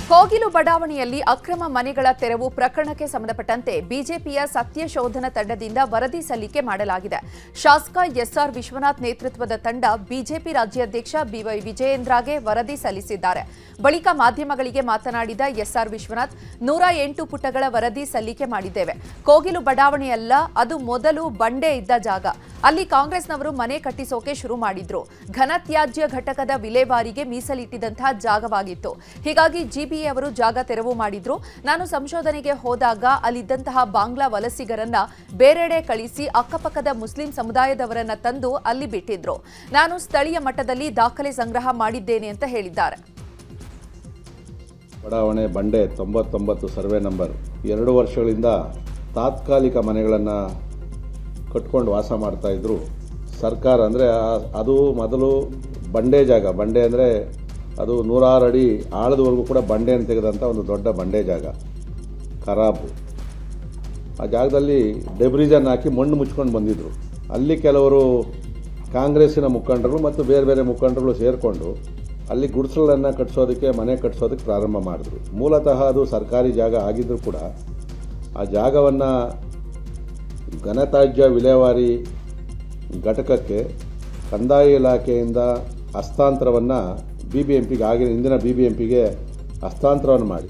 ಕೋಗಿಲು ಬಡಾವಣೆಯಲ್ಲಿ ಅಕ್ರಮ ಮನೆಗಳ ತೆರವು ಪ್ರಕರಣಕ್ಕೆ ಸಂಬಂಧಪಟ್ಟಂತೆ ಬಿಜೆಪಿಯ ಸತ್ಯ ಶೋಧನಾ ತಂಡದಿಂದ ವರದಿ ಸಲ್ಲಿಕೆ ಮಾಡಲಾಗಿದೆ. ಶಾಸಕ ಎಸ್ಆರ್ ವಿಶ್ವನಾಥ್ ನೇತೃತ್ವದ ತಂಡ ಬಿಜೆಪಿ ರಾಜ್ಯಾಧ್ಯಕ್ಷ ಬಿವೈ ವಿಜಯೇಂದ್ರಗೆ ವರದಿ ಸಲ್ಲಿಸಿದ್ದಾರೆ. ಬಳಿಕ ಮಾಧ್ಯಮಗಳಿಗೆ ಮಾತನಾಡಿದ ಎಸ್ಆರ್ ವಿಶ್ವನಾಥ್, 108 ಪುಟಗಳ ವರದಿ ಸಲ್ಲಿಕೆ ಮಾಡಿದ್ದೇವೆ. ಕೋಗಿಲು ಬಡಾವಣೆಯಲ್ಲ, ಅದು ಮೊದಲು ಬಂಡೆ ಇದ್ದ ಜಾಗ. ಅಲ್ಲಿ ಕಾಂಗ್ರೆಸ್ನವರು ಮನೆ ಕಟ್ಟಿಸೋಕೆ ಶುರು ಮಾಡಿದ್ರು. ಘನತ್ಯಾಜ್ಯ ಘಟಕದ ವಿಲೇವಾರಿಗೆ ಮೀಸಲಿಟ್ಟಿದ್ದಂತಹ ಜಾಗವಾಗಿತ್ತು. ಹೀಗಾಗಿ ಜಿಬಿಎ ಅವರು ಜಾಗ ತೆರವು ಮಾಡಿದ್ರು. ನಾನು ಸಂಶೋಧನೆಗೆ ಹೋದಾಗ ಅಲ್ಲಿದ್ದಂತಹ ಬಾಂಗ್ಲಾ ವಲಸಿಗರನ್ನ ಬೇರೆಡೆ ಕಳಿಸಿ ಅಕ್ಕಪಕ್ಕದ ಮುಸ್ಲಿಂ ಸಮುದಾಯದವರನ್ನ ತಂದು ಅಲ್ಲಿ ಬಿಟ್ಟಿದ್ರು. ನಾನು ಸ್ಥಳೀಯ ಮಟ್ಟದಲ್ಲಿ ದಾಖಲೆ ಸಂಗ್ರಹ ಮಾಡಿದ್ದೇನೆ ಅಂತ ಹೇಳಿದ್ದಾರೆ. ಬಡಾವಣೆ ಬಂಡೆ 99 ಸರ್ವೆ ನಂಬರ್ 2 ವರ್ಷಗಳಿಂದ ತಾತ್ಕಾಲಿಕ ಮನೆಗಳನ್ನು ಕಟ್ಕೊಂಡು ವಾಸ ಮಾಡ್ತಾ ಇದ್ರು. ಸರ್ಕಾರ ಅಂದರೆ ಅದು ಮೊದಲು ಬಂಡೆ ಜಾಗ, ಬಂಡೆ ಅಂದರೆ ಅದು 106 ಅಡಿ ಆಳದವರೆಗೂ ಕೂಡ ಬಂಡೆಯನ್ನು ತೆಗೆದಂಥ ಒಂದು ದೊಡ್ಡ ಬಂಡೆ ಜಾಗ, ಖರಾಬು. ಆ ಜಾಗದಲ್ಲಿ ಡೆಬ್ರಿಜನ್ ಹಾಕಿ ಮಣ್ಣು ಮುಚ್ಕೊಂಡು ಬಂದಿದ್ದರು. ಅಲ್ಲಿ ಕೆಲವರು ಕಾಂಗ್ರೆಸ್ಸಿನ ಮುಖಂಡರು ಮತ್ತು ಬೇರೆ ಬೇರೆ ಮುಖಂಡರುಗಳು ಸೇರಿಕೊಂಡು ಅಲ್ಲಿ ಗುಡಿಸಲನ್ನು ಕಟ್ಟಿಸೋದಕ್ಕೆ, ಮನೆ ಕಟ್ಟಿಸೋದಕ್ಕೆ ಪ್ರಾರಂಭ ಮಾಡಿದ್ರು. ಮೂಲತಃ ಅದು ಸರ್ಕಾರಿ ಜಾಗ ಆಗಿದ್ದರೂ ಕೂಡ ಆ ಜಾಗವನ್ನು ಘನತ್ಯಾಜ್ಯ ವಿಲೇವಾರಿ ಘಟಕಕ್ಕೆ ಕಂದಾಯ ಇಲಾಖೆಯಿಂದ ಹಸ್ತಾಂತರವನ್ನು BBMPಗೆ ಆಗಿನ ಹಿಂದಿನ BBMPಗೆ ಹಸ್ತಾಂತರವನ್ನು ಮಾಡಿ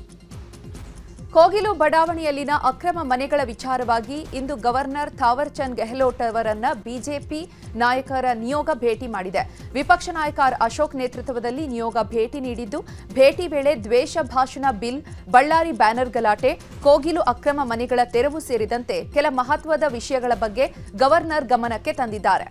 ಕೋಗಿಲು ಬಡಾವಣೆಯಲ್ಲಿನ ಅಕ್ರಮ ಮನೆಗಳ ವಿಚಾರವಾಗಿ ಇಂದು ಗವರ್ನರ್ ಥಾವರ್ ಚಂದ್ ಗೆಹ್ಲೋಟ್ ಅವರನ್ನ ಬಿಜೆಪಿ ನಾಯಕರ ನಿಯೋಗ ಭೇಟಿ ಮಾಡಿದೆ. ವಿಪಕ್ಷ ನಾಯಕ ಅಶೋಕ್ ನೇತೃತ್ವದಲ್ಲಿ ನಿಯೋಗ ಭೇಟಿ ನೀಡಿದ್ದು, ಭೇಟಿ ವೇಳೆ ದ್ವೇಷ ಭಾಷಣ ಬಿಲ್, ಬಳ್ಳಾರಿ ಬ್ಯಾನರ್ ಗಲಾಟೆ, ಕೋಗಿಲು ಅಕ್ರಮ ಮನೆಗಳ ತೆರವು ಸೇರಿದಂತೆ ಕೆಲ ಮಹತ್ವದ ವಿಷಯಗಳ ಬಗ್ಗೆ ಗವರ್ನರ್ ಗಮನಕ್ಕೆ ತಂದಿದ್ದಾರೆ.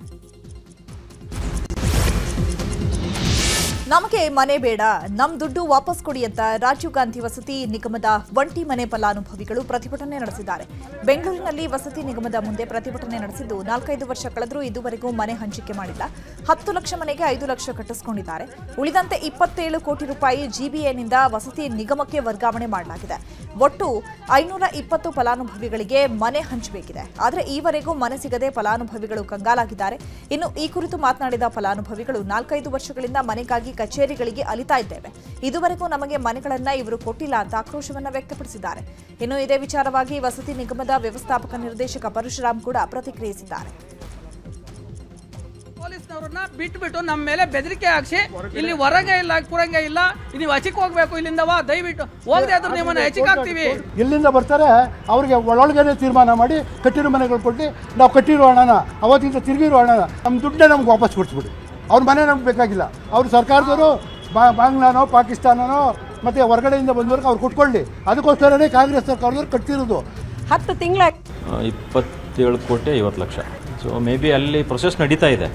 ನಮಗೆ ಮನೆ ಬೇಡ, ನಮ್ ದುಡ್ಡು ವಾಪಸ್ ಕೊಡಿ ಅಂತ ರಾಜೀವ್ ಗಾಂಧಿ ವಸತಿ ನಿಗಮದ ಒಂಟಿ ಮನೆ ಫಲಾನುಭವಿಗಳು ಪ್ರತಿಭಟನೆ ನಡೆಸಿದ್ದಾರೆ. ಬೆಂಗಳೂರಿನಲ್ಲಿ ವಸತಿ ನಿಗಮದ ಮುಂದೆ ಪ್ರತಿಭಟನೆ ನಡೆಸಿದ್ದು, 4-5 ವರ್ಷ ಕಳೆದರೂ ಇದುವರೆಗೂ ಮನೆ ಹಂಚಿಕೆ ಮಾಡಿಲ್ಲ. 10 ಲಕ್ಷ ಮನೆಗೆ 5 ಲಕ್ಷ ಕಟ್ಟಿಸಿಕೊಂಡಿದ್ದಾರೆ. ಉಳಿದಂತೆ 27 ಕೋಟಿ ರೂಪಾಯಿ ಜಿಬಿಎನಿಂದ ವಸತಿ ನಿಗಮಕ್ಕೆ ವರ್ಗಾವಣೆ ಮಾಡಲಾಗಿದೆ. ಒಟ್ಟು 520 ಫಲಾನುಭವಿಗಳಿಗೆ ಮನೆ ಹಂಚಬೇಕಿದೆ. ಆದರೆ ಈವರೆಗೂ ಮನೆ ಸಿಗದೆ ಫಲಾನುಭವಿಗಳು ಕಂಗಾಲಾಗಿದ್ದಾರೆ. ಇನ್ನು ಈ ಕುರಿತು ಮಾತನಾಡಿದ ಫಲಾನುಭವಿಗಳು, 4-5 ವರ್ಷಗಳಿಂದ ಮನೆಗಾಗಿ ಕಚೇರಿಗಳಿಗೆ ಅಲಿತಾ ಇದ್ದೇವೆ. ಇದುವರೆಗೂ ನಮಗೆ ಮನೆಗಳನ್ನ ಇವರು ಕೊಟ್ಟಿಲ್ಲ ಅಂತ ಆಕ್ರೋಶವನ್ನ ವ್ಯಕ್ತಪಡಿಸಿದ್ದಾರೆ. ಇನ್ನು ಇದೇ ವಿಚಾರವಾಗಿ ವಸತಿ ನಿಗಮದ ವ್ಯವಸ್ಥಾಪಕ ನಿರ್ದೇಶಕ ಪರಶುರಾಮ್ ಕೂಡ ಪ್ರತಿಕ್ರಿಯಿಸಿದ್ದಾರೆ. ಪೊಲೀಸ್ನವ್ರನ್ನ ಬಿಟ್ಬಿಟ್ಟು ನಮ್ಮ ಮೇಲೆ ಬೆದರಿಕೆ ಹಾಕ್ಸಿ ಇಲ್ಲಿ ಹೊರಗೆ ಇಲ್ಲ, ಕೂರಂಗೆ ಇಲ್ಲ, ನೀವು ಹಚಿಕ್ ಹೋಗ್ಬೇಕು, ಇಲ್ಲಿಂದವಾ ದಯವಿಟ್ಟು ಹೋಗದೆ ಆದ್ರೂ ನಿಮ್ಮನ್ನ ಹೆಚ್ಚಿಗೆ ಹಾಕ್ತೀವಿ. ಎಲ್ಲಿಂದ ಬರ್ತಾರೆ ಅವ್ರಿಗೆ ಒಳಗಡೆ ತೀರ್ಮಾನ ಮಾಡಿ ಕಟ್ಟಿರೋ ಮನೆಗಳು ಕೊಟ್ಟು ನಾವು ಕಟ್ಟಿರೋ ಹಣನ ಅವತ್ತಿಂದ ತಿರುಗಿರೋ ಹಣನ ನಮ್ಮ ದುಡ್ಡೇ ನಮ್ಗೆ ವಾಪಸ್ ಕೊಡಿಸ್ಬಿಡಿ. ಅವ್ರ ಮನೆ ನಮ್ಗೆ ಬೇಕಾಗಿಲ್ಲ. ಅವರು ಸರ್ಕಾರದವರು ಬಾಂಗ್ಲಾನೋ ಪಾಕಿಸ್ತಾನನೋ ಮತ್ತು ಹೊರಗಡೆಯಿಂದ ಬಂದವ್ರಿಗೆ ಅವ್ರು ಕೊಟ್ಕೊಳ್ಳಿ. ಅದಕ್ಕೋಸ್ಕರನೇ ಕಾಂಗ್ರೆಸ್ ಸರ್ಕಾರದವ್ರು ಕಟ್ತಿರೋದು. 10 ತಿಂಗಳ 27 ಕೋಟಿ 50 ಲಕ್ಷ. ಸೊ ಮೇ ಬಿ ಅಲ್ಲಿ ಪ್ರೊಸೆಸ್ ನಡೀತಾ ಇದೆ.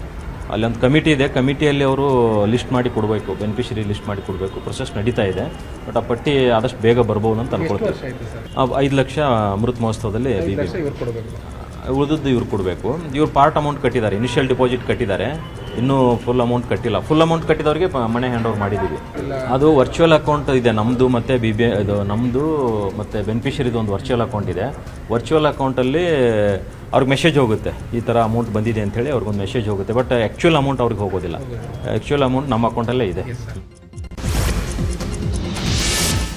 ಅಲ್ಲೊಂದು ಕಮಿಟಿ ಇದೆ, ಕಮಿಟಿಯಲ್ಲಿ ಅವರು ಲಿಸ್ಟ್ ಮಾಡಿ ಕೊಡಬೇಕು, ಬೆನಿಫಿಷರಿ ಲಿಸ್ಟ್ ಮಾಡಿ ಕೊಡಬೇಕು. ಪ್ರೊಸೆಸ್ ನಡೀತಾ ಇದೆ. ಬಟ್ ಆ ಪಟ್ಟಿ ಆದಷ್ಟು ಬೇಗ ಬರ್ಬೋದು ಅಂತ ಅನ್ಕೊಳ್ತೀವಿ. 5 ಲಕ್ಷ ಅಮೃತ್ ಮಹೋತ್ಸವದಲ್ಲಿ ಉಳಿದದ್ದು ಇವ್ರು ಕೊಡಬೇಕು. ಇವ್ರು ಪಾರ್ಟ್ ಅಮೌಂಟ್ ಕಟ್ಟಿದ್ದಾರೆ, ಇನಿಷಿಯಲ್ ಡಿಪಾಸಿಟ್ ಕಟ್ಟಿದ್ದಾರೆ, ಇನ್ನೂ ಫುಲ್ ಅಮೌಂಟ್ ಕಟ್ಟಿಲ್ಲ. ಫುಲ್ ಅಮೌಂಟ್ ಕಟ್ಟಿದವ್ರಿಗೆ ಮನೆ ಹ್ಯಾಂಡ್ ಓವರ್ ಮಾಡಿದ್ದೀವಿ. ಅದು ವರ್ಚುವಲ್ ಅಕೌಂಟ್ ಇದೆ ನಮ್ಮದು ಮತ್ತು ಇದು ನಮ್ಮದು ಮತ್ತು ಬೆನಿಫಿಷರಿದು ಒಂದು ವರ್ಚುವಲ್ ಅಕೌಂಟ್ ಇದೆ. ವರ್ಚುವಲ್ ಅಕೌಂಟಲ್ಲಿ ಅವ್ರಿಗೆ ಮೆಸೇಜ್ ಹೋಗುತ್ತೆ, ಈ ಥರ ಅಮೌಂಟ್ ಬಂದಿದೆ ಅಂಥೇಳಿ ಅವ್ರಿಗೊಂದು ಮೆಸೇಜ್ ಹೋಗುತ್ತೆ. ಬಟ್ ಆ್ಯಕ್ಚುಯಲ್ ಅಮೌಂಟ್ ಅವ್ರಿಗೆ ಹೋಗೋದಿಲ್ಲ. ಆ್ಯಕ್ಚುಯಲ್ ಅಮೌಂಟ್ ನಮ್ಮ ಅಕೌಂಟಲ್ಲೇ ಇದೆ.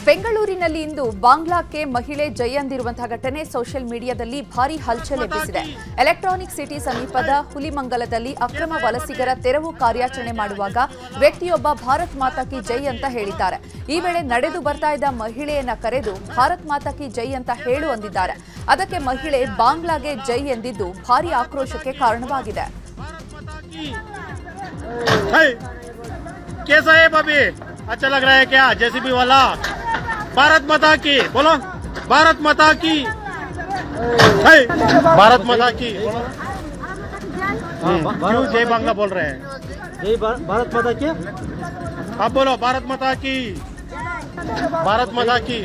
ಬೆಂಗಳೂರಿನಲ್ಲಿ ಇಂದು ಬಾಂಗ್ಲಾಕ್ಕೆ ಮಹಿಳೆ ಜೈ ಅಂದಿರುವಂತಹ ಘಟನೆ ಸೋಷಿಯಲ್ ಮೀಡಿಯಾದಲ್ಲಿ ಭಾರೀ ಹಲ್ಚಲ್ ಎಬ್ಬಿಸಿದೆ. ಎಲೆಕ್ಟ್ರಾನಿಕ್ ಸಿಟಿ ಸಮೀಪದ ಹುಲಿಮಂಗಲದಲ್ಲಿ ಅಕ್ರಮ ವಲಸಿಗರ ತೆರವು ಕಾರ್ಯಾಚರಣೆ ಮಾಡುವಾಗ ವ್ಯಕ್ತಿಯೊಬ್ಬ ಭಾರತ್ ಮಾತಾ ಕಿ ಜೈ ಅಂತ ಹೇಳಿದ್ದಾರೆ. ಈ ವೇಳೆ ನಡೆದು ಬರ್ತಾ ಇದ್ದ ಮಹಿಳೆಯನ್ನ ಕರೆದು ಭಾರತ್ ಮಾತಾ ಕಿ ಜೈ ಅಂತ ಹೇಳು ಅಂದಿದ್ದಾರೆ. ಅದಕ್ಕೆ ಮಹಿಳೆ ಬಾಂಗ್ಲಾಗೆ ಜೈ ಎಂದಿದ್ದು ಭಾರೀ ಆಕ್ರೋಶಕ್ಕೆ ಕಾರಣವಾಗಿದೆ. अच्छा लग रहा है क्या? जेसीबी वाला भारत माता की बोलो, भारत माता की, भारत माता की। क्यों जय बांग्ला बोल रहे हैं? जय भारत माता की। आप बोलो भारत माता की, भारत माता की।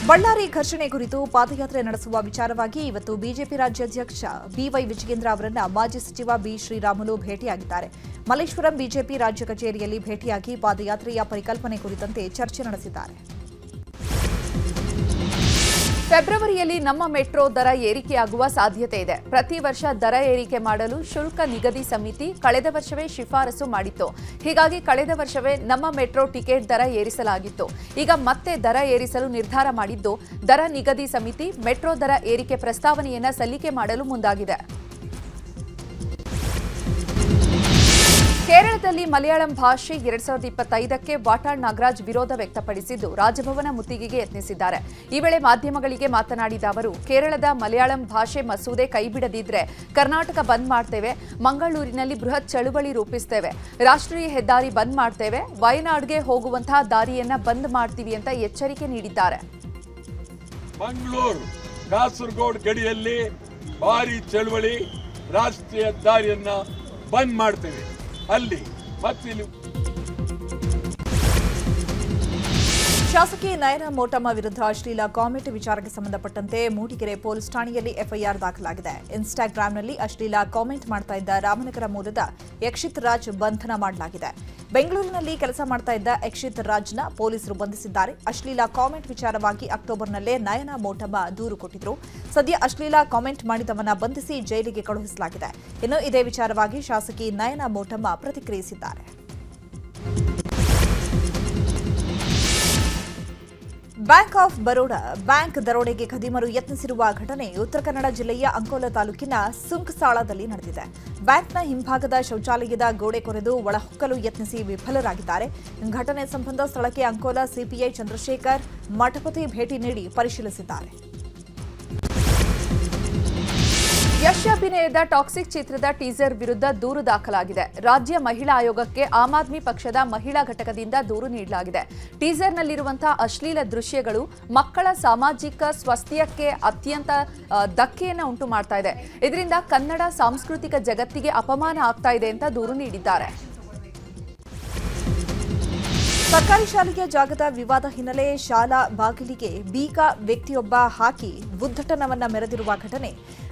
ಬಳ್ಳಾರಿ ಘರ್ಷಣೆ ಕುರಿತು ಪಾದಯಾತ್ರೆ ನಡೆಸುವ ವಿಚಾರವಾಗಿ ಇವತ್ತು ಬಿಜೆಪಿ ರಾಜ್ಯಾಧ್ಯಕ್ಷ ಬಿವೈ ವಿಜಯೇಂದ್ರ ಅವರನ್ನ ಮಾಜಿ ಸಚಿವ ಬಿ ಶ್ರೀರಾಮುಲು ಭೇಟಿಯಾಗಿದ್ದಾರೆ. ಮಲ್ಲೇಶ್ವರಂ ಬಿಜೆಪಿ ರಾಜ್ಯ ಕಚೇರಿಯಲ್ಲಿ ಭೇಟಿಯಾಗಿ ಪಾದಯಾತ್ರೆಯ ಪರಿಕಲ್ಪನೆ ಕುರಿತಂತೆ ಚರ್ಚೆ ನಡೆಸಿದ್ದಾರೆ. ಫೆಬ್ರವರಿಯಲ್ಲಿ ನಮ್ಮ ಮೆಟ್ರೋ ದರ ಏರಿಕೆಯಾಗುವ ಸಾಧ್ಯತೆ ಇದೆ. ಪ್ರತಿ ವರ್ಷ ದರ ಏರಿಕೆ ಮಾಡಲು ಶುಲ್ಕ ನಿಗದಿ ಸಮಿತಿ ಕಳೆದ ವರ್ಷವೇ ಶಿಫಾರಸು ಮಾಡಿತ್ತು. ಹೀಗಾಗಿ ಕಳೆದ ವರ್ಷವೇ ನಮ್ಮ ಮೆಟ್ರೋ ಟಿಕೆಟ್ ದರ ಏರಿಸಲಾಗಿತ್ತು. ಈಗ ಮತ್ತೆ ದರ ಏರಿಸಲು ನಿರ್ಧಾರ ಮಾಡಿದ್ದು ದರ ನಿಗದಿ ಸಮಿತಿ ಮೆಟ್ರೋ ದರ ಏರಿಕೆ ಪ್ರಸ್ತಾವನೆಯನ್ನ ಸಲ್ಲಿಕೆ ಮಾಡಲು ಮುಂದಾಗಿದೆ. ಕೇರಳದಲ್ಲಿ ಮಲಯಾಳಂ ಭಾಷೆ 2025ಕ್ಕೆ ವಾಟಾಳ್ ನಾಗರಾಜ್ ವಿರೋಧ ವ್ಯಕ್ತಪಡಿಸಿದ್ದು ರಾಜಭವನ ಮುತ್ತಿಗೆಗೆ ಯತ್ನಿಸಿದ್ದಾರೆ. ಈ ವೇಳೆ ಮಾಧ್ಯಮಗಳಿಗೆ ಮಾತನಾಡಿದ ಅವರು, ಕೇರಳದ ಮಲಯಾಳಂ ಭಾಷೆ ಮಸೂದೆ ಕೈಬಿಡದಿದ್ರೆ ಕರ್ನಾಟಕ ಬಂದ್ ಮಾಡ್ತೇವೆ, ಮಂಗಳೂರಿನಲ್ಲಿ ಬೃಹತ್ ಚಳುವಳಿ ರೂಪಿಸ್ತೇವೆ, ರಾಷ್ಟ್ರೀಯ ಹೆದ್ದಾರಿ ಬಂದ್ ಮಾಡ್ತೇವೆ, ವಯನಾಡ್ಗೆ ಹೋಗುವಂತಹ ದಾರಿಯನ್ನ ಬಂದ್ ಮಾಡ್ತೀವಿ ಅಂತ ಎಚ್ಚರಿಕೆ ನೀಡಿದ್ದಾರೆ. ಮಂಗಳೂರು ಕಾಸರಗೋಡು ಗಡಿಯಲ್ಲಿ ಭಾರಿ ಚಳುವಳಿ, ರಾಷ್ಟ್ರೀಯ ಹೆದ್ದಾರಿಯನ್ನ ಬಂದ್ ಮಾಡ್ತೇವೆ. ಅಲ್ಲಿ ಮತ್ತಿಲ್ಲಿ ಶಾಸಕಿ ನಯನ ಮೋಟಮ್ಮ ವಿರುದ್ಧ ಅಶ್ಲೀಲ ಕಾಮೆಂಟ್ ವಿಚಾರಕ್ಕೆ ಸಂಬಂಧಪಟ್ಟಂತೆ ಮೂಡಿಗೆರೆ ಪೊಲೀಸ್ ಠಾಣೆಯಲ್ಲಿ ಎಫ್ಐಆರ್ ದಾಖಲಾಗಿದೆ. ಇನ್ಸ್ಟಾಗ್ರಾಂನಲ್ಲಿ ಅಶ್ಲೀಲ ಕಾಮೆಂಟ್ ಮಾಡ್ತಾ ಇದ್ದ ರಾಮನಗರ ಮೂಲದ ಯಕ್ಷಿತ್ ರಾಜ್ ಬಂಧನ ಮಾಡಲಾಗಿದೆ. ಬೆಂಗಳೂರಿನಲ್ಲಿ ಕೆಲಸ ಮಾಡ್ತಾ ಇದ್ದ ಯಕ್ಷಿತ್ ರಾಜ್ನ ಪೊಲೀಸರು ಬಂಧಿಸಿದ್ದಾರೆ. ಅಶ್ಲೀಲ ಕಾಮೆಂಟ್ ವಿಚಾರವಾಗಿ ಅಕ್ಟೋಬರ್ನಲ್ಲೇ ನಯನ ಮೋಟಮ್ಮ ದೂರು ಕೊಟ್ಟಿದ್ರು. ಸದ್ಯ ಅಶ್ಲೀಲ ಕಾಮೆಂಟ್ ಮಾಡಿದವನ್ನ ಬಂಧಿಸಿ ಜೈಲಿಗೆ ಕಳುಹಿಸಲಾಗಿದೆ. ಇನ್ನು ಇದೇ ವಿಚಾರವಾಗಿ ಶಾಸಕಿ ನಯನ ಮೋಟಮ್ಮ ಪ್ರತಿಕ್ರಿಯಿಸಿದ್ದಾರೆ. ಬ್ಯಾಂಕ್ ಆಫ್ ಬರೋಡಾ ಬ್ಯಾಂಕ್ ದರೋಡೆಗೆ ಖದೀಮರು ಯತ್ನಿಸಿರುವ ಘಟನೆ ಉತ್ತರ ಕನ್ನಡ ಜಿಲ್ಲೆಯ ಅಂಕೋಲಾ ತಾಲೂಕಿನ ಸುಂಕಸಾಳದಲ್ಲಿ ನಡೆದಿದೆ. ಬ್ಯಾಂಕ್ನ ಹಿಂಭಾಗದ ಶೌಚಾಲಯದ ಗೋಡೆ ಕೊರೆದು ಒಳಹೊಕ್ಕಲು ಯತ್ನಿಸಿ ವಿಫಲರಾಗಿದ್ದಾರೆ. ಘಟನೆ ಸಂಬಂಧ ಸ್ಥಳಕ್ಕೆ ಅಂಕೋಲಾ ಸಿಪಿಐ ಚಂದ್ರಶೇಖರ್ ಮಠಪತಿ ಭೇಟಿ ನೀಡಿ ಪರಿಶೀಲಿಸಿದ್ದಾರೆ. ಯಶ್ ಅಭಿನಯದ ಟಾಕ್ಸಿಕ್ ಚಿತ್ರದ ಟೀಸರ್ ವಿರುದ್ಧ ದೂರು ದಾಖಲಾಗಿದೆ. ರಾಜ್ಯ ಮಹಿಳಾ ಆಯೋಗಕ್ಕೆ ಆಮ್ ಆದ್ಮಿ ಪಕ್ಷದ ಮಹಿಳಾ ಘಟಕದಿಂದ ದೂರು ನೀಡಲಾಗಿದೆ. ಟೀಸರ್ನಲ್ಲಿರುವಂತಹ ಅಶ್ಲೀಲ ದೃಶ್ಯಗಳು ಮಕ್ಕಳ ಸಾಮಾಜಿಕ ಸ್ವಾಸ್ಥ್ಯಕ್ಕೆ ಅತ್ಯಂತ ಧಕ್ಕೆಯನ್ನು ಉಂಟು ಮಾಡ್ತಾ ಇದೆ. ಇದರಿಂದ ಕನ್ನಡ ಸಾಂಸ್ಕೃತಿಕ ಜಗತ್ತಿಗೆ ಅಪಮಾನ ಆಗ್ತಾ ಇದೆ ಅಂತ ದೂರು ನೀಡಿದ್ದಾರೆ. ಸರ್ಕಾರಿ ಶಾಲೆಯ ಜಾಗದ ವಿವಾದ ಹಿನ್ನೆಲೆ ಶಾಲಾ ಬಾಗಿಲಿಗೆ ಬೀಗ ವ್ಯಕ್ತಿಯೊಬ್ಬ ಹಾಕಿ ಉದ್ಧಟನವನ್ನ ಮೆರೆದಿರುವ ಘಟನೆ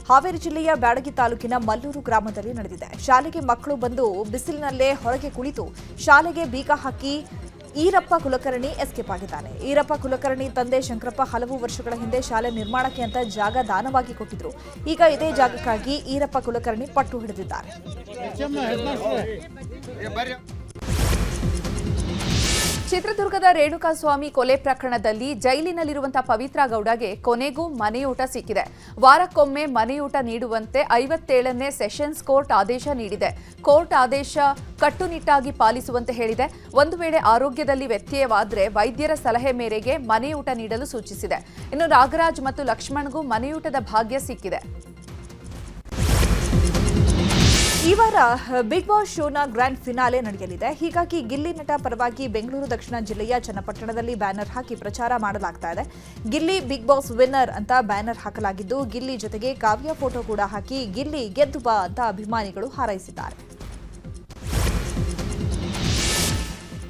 ಹಾವೇರಿ ಜಿಲ್ಲೆಯ ಬ್ಯಾಡಗಿ ತಾಲೂಕಿನ ಮಲ್ಲೂರು ಗ್ರಾಮದಲ್ಲಿ ನಡೆದಿದೆ. ಶಾಲೆಗೆ ಮಕ್ಕಳು ಬಂದು ಬಿಸಿಲಿನಲ್ಲೇ ಹೊರಗೆ ಕುಳಿತು ಶಾಲೆಗೆ ಬೀಗ ಹಾಕಿ ಈರಪ್ಪ ಕುಲಕರ್ಣಿ ಎಸ್ಕೇಪ್ ಆಗಿದ್ದಾನೆ. ಈರಪ್ಪ ಕುಲಕರ್ಣಿ ತಂದೆ ಶಂಕರಪ್ಪ ಹಲವು ವರ್ಷಗಳ ಹಿಂದೆ ಶಾಲೆ ನಿರ್ಮಾಣಕ್ಕೆ ಅಂತ ಜಾಗ ದಾನವಾಗಿ ಕೊಟ್ಟಿದ್ರು. ಈಗ ಇದೇ ಜಾಗಕ್ಕಾಗಿ ಈರಪ್ಪ ಕುಲಕರ್ಣಿ ಪಟ್ಟು ಹಿಡಿದಿದ್ದಾರೆ. ಚಿತ್ರದುರ್ಗದ ರೇಣುಕಾಸ್ವಾಮಿ ಕೊಲೆ ಪ್ರಕರಣದಲ್ಲಿ ಜೈಲಿನಲ್ಲಿರುವಂತಹ ಪವಿತ್ರ ಗೌಡಗೆ ಕೊನೆಗೂ ಮನೆಯೂಟ ಸಿಕ್ಕಿದೆ. ವಾರಕ್ಕೊಮ್ಮೆ ಮನೆಯೂಟ ನೀಡುವಂತೆ 57ನೇ ಸೆಷನ್ಸ್ ಕೋರ್ಟ್ ಆದೇಶ ನೀಡಿದೆ. ಕೋರ್ಟ್ ಆದೇಶ ಕಟ್ಟುನಿಟ್ಟಾಗಿ ಪಾಲಿಸುವಂತೆ ಹೇಳಿದೆ. ಒಂದು ವೇಳೆ ಆರೋಗ್ಯದಲ್ಲಿ ವ್ಯತ್ಯಯವಾದರೆ ವೈದ್ಯರ ಸಲಹೆ ಮೇರೆಗೆ ಮನೆಯೂಟ ನೀಡಲು ಸೂಚಿಸಿದೆ. ಇನ್ನು ನಾಗರಾಜ್ ಮತ್ತು ಲಕ್ಷ್ಮಣ್ಗೂ ಮನೆಯೂಟದ ಭಾಗ್ಯ ಸಿಕ್ಕಿದೆ. ಈ ವಾರ ಬಿಗ್ ಬಾಸ್ ಶೋನ ಗ್ರ್ಯಾಂಡ್ ಫಿನಾಲೆ ನಡೆಯಲಿದೆ. ಹೀಗಾಗಿ ಗಿಲ್ಲಿ ನಟ ಪರವಾಗಿ ಬೆಂಗಳೂರು ದಕ್ಷಿಣ ಜಿಲ್ಲೆಯ ಚನ್ನಪಟ್ಟಣದಲ್ಲಿ ಬ್ಯಾನರ್ ಹಾಕಿ ಪ್ರಚಾರ ಮಾಡಲಾಗ್ತಾ ಇದೆ. ಗಿಲ್ಲಿ ಬಿಗ್ ಬಾಸ್ ವಿನ್ನರ್ ಅಂತ ಬ್ಯಾನರ್ ಹಾಕಲಾಗಿದ್ದು, ಗಿಲ್ಲಿ ಜೊತೆಗೆ ಕಾವ್ಯ ಫೋಟೋ ಕೂಡ ಹಾಕಿ ಗಿಲ್ಲಿ ಗೆದ್ದು ಬಾ ಅಂತ ಅಭಿಮಾನಿಗಳು ಹಾರೈಸಿದ್ದಾರೆ.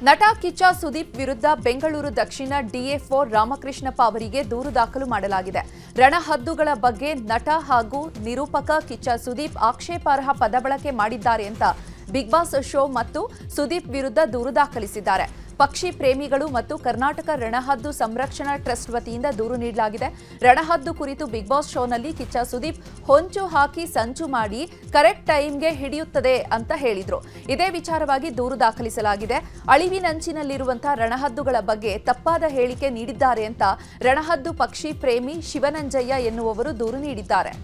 ನಟ ಕಿಚ್ಚ ಸುದೀಪ್ ವಿರುದ್ಧ ಬೆಂಗಳೂರು ದಕ್ಷಿಣ ಡಿಎಫ್ಒ ರಾಮಕೃಷ್ಣಪ್ಪ ಅವರಿಗೆ ದೂರು ದಾಖಲು ಮಾಡಲಾಗಿದೆ. ರಣಹದ್ದುಗಳ ಬಗ್ಗೆ ನಟ ಹಾಗೂ ನಿರೂಪಕ ಕಿಚ್ಚ ಸುದೀಪ್ ಆಕ್ಷೇಪಾರ್ಹ ಪದಬಳಕೆ ಮಾಡಿದ್ದಾರೆ ಅಂತ ಬಿಗ್ ಬಾಸ್ ಶೋ ಮತ್ತು ಸುದೀಪ್ ವಿರುದ್ಧ ದೂರು ದಾಖಲಿಸಿದ್ದಾರೆ. ಪಕ್ಷಿ ಪ್ರೇಮಿಗಳು ಮತ್ತು ಕರ್ನಾಟಕ ರಣಹದ್ದು ಸಂರಕ್ಷಣಾ ಟ್ರಸ್ಟ್ ವತಿಯಿಂದ ದೂರು ನೀಡಲಾಗಿದೆ. ರಣಹದ್ದು ಕುರಿತು ಬಿಗ್ ಬಾಸ್ ಶೋನಲ್ಲಿ ಕಿಚ್ಚ ಸುದೀಪ್ ಹೊಂಚು ಹಾಕಿ ಸಂಚು ಮಾಡಿ ಕರೆಕ್ಟ್ ಟೈಮ್ಗೆ ಹಿಡಿಯುತ್ತದೆ ಅಂತ ಹೇಳಿದ್ರು. ಇದೇ ವಿಚಾರವಾಗಿ ದೂರು ದಾಖಲಿಸಲಾಗಿದೆ. ಅಳಿವಿನಂಚಿನಲ್ಲಿರುವಂತಹ ರಣಹದ್ದುಗಳ ಬಗ್ಗೆ ತಪ್ಪಾದ ಹೇಳಿಕೆ ನೀಡಿದ್ದಾರೆ ಅಂತ ರಣಹದ್ದು ಪಕ್ಷಿ ಪ್ರೇಮಿ ಶಿವನಂಜಯ್ಯ ಎನ್ನುವವರು ದೂರು ನೀಡಿದ್ದಾರೆ.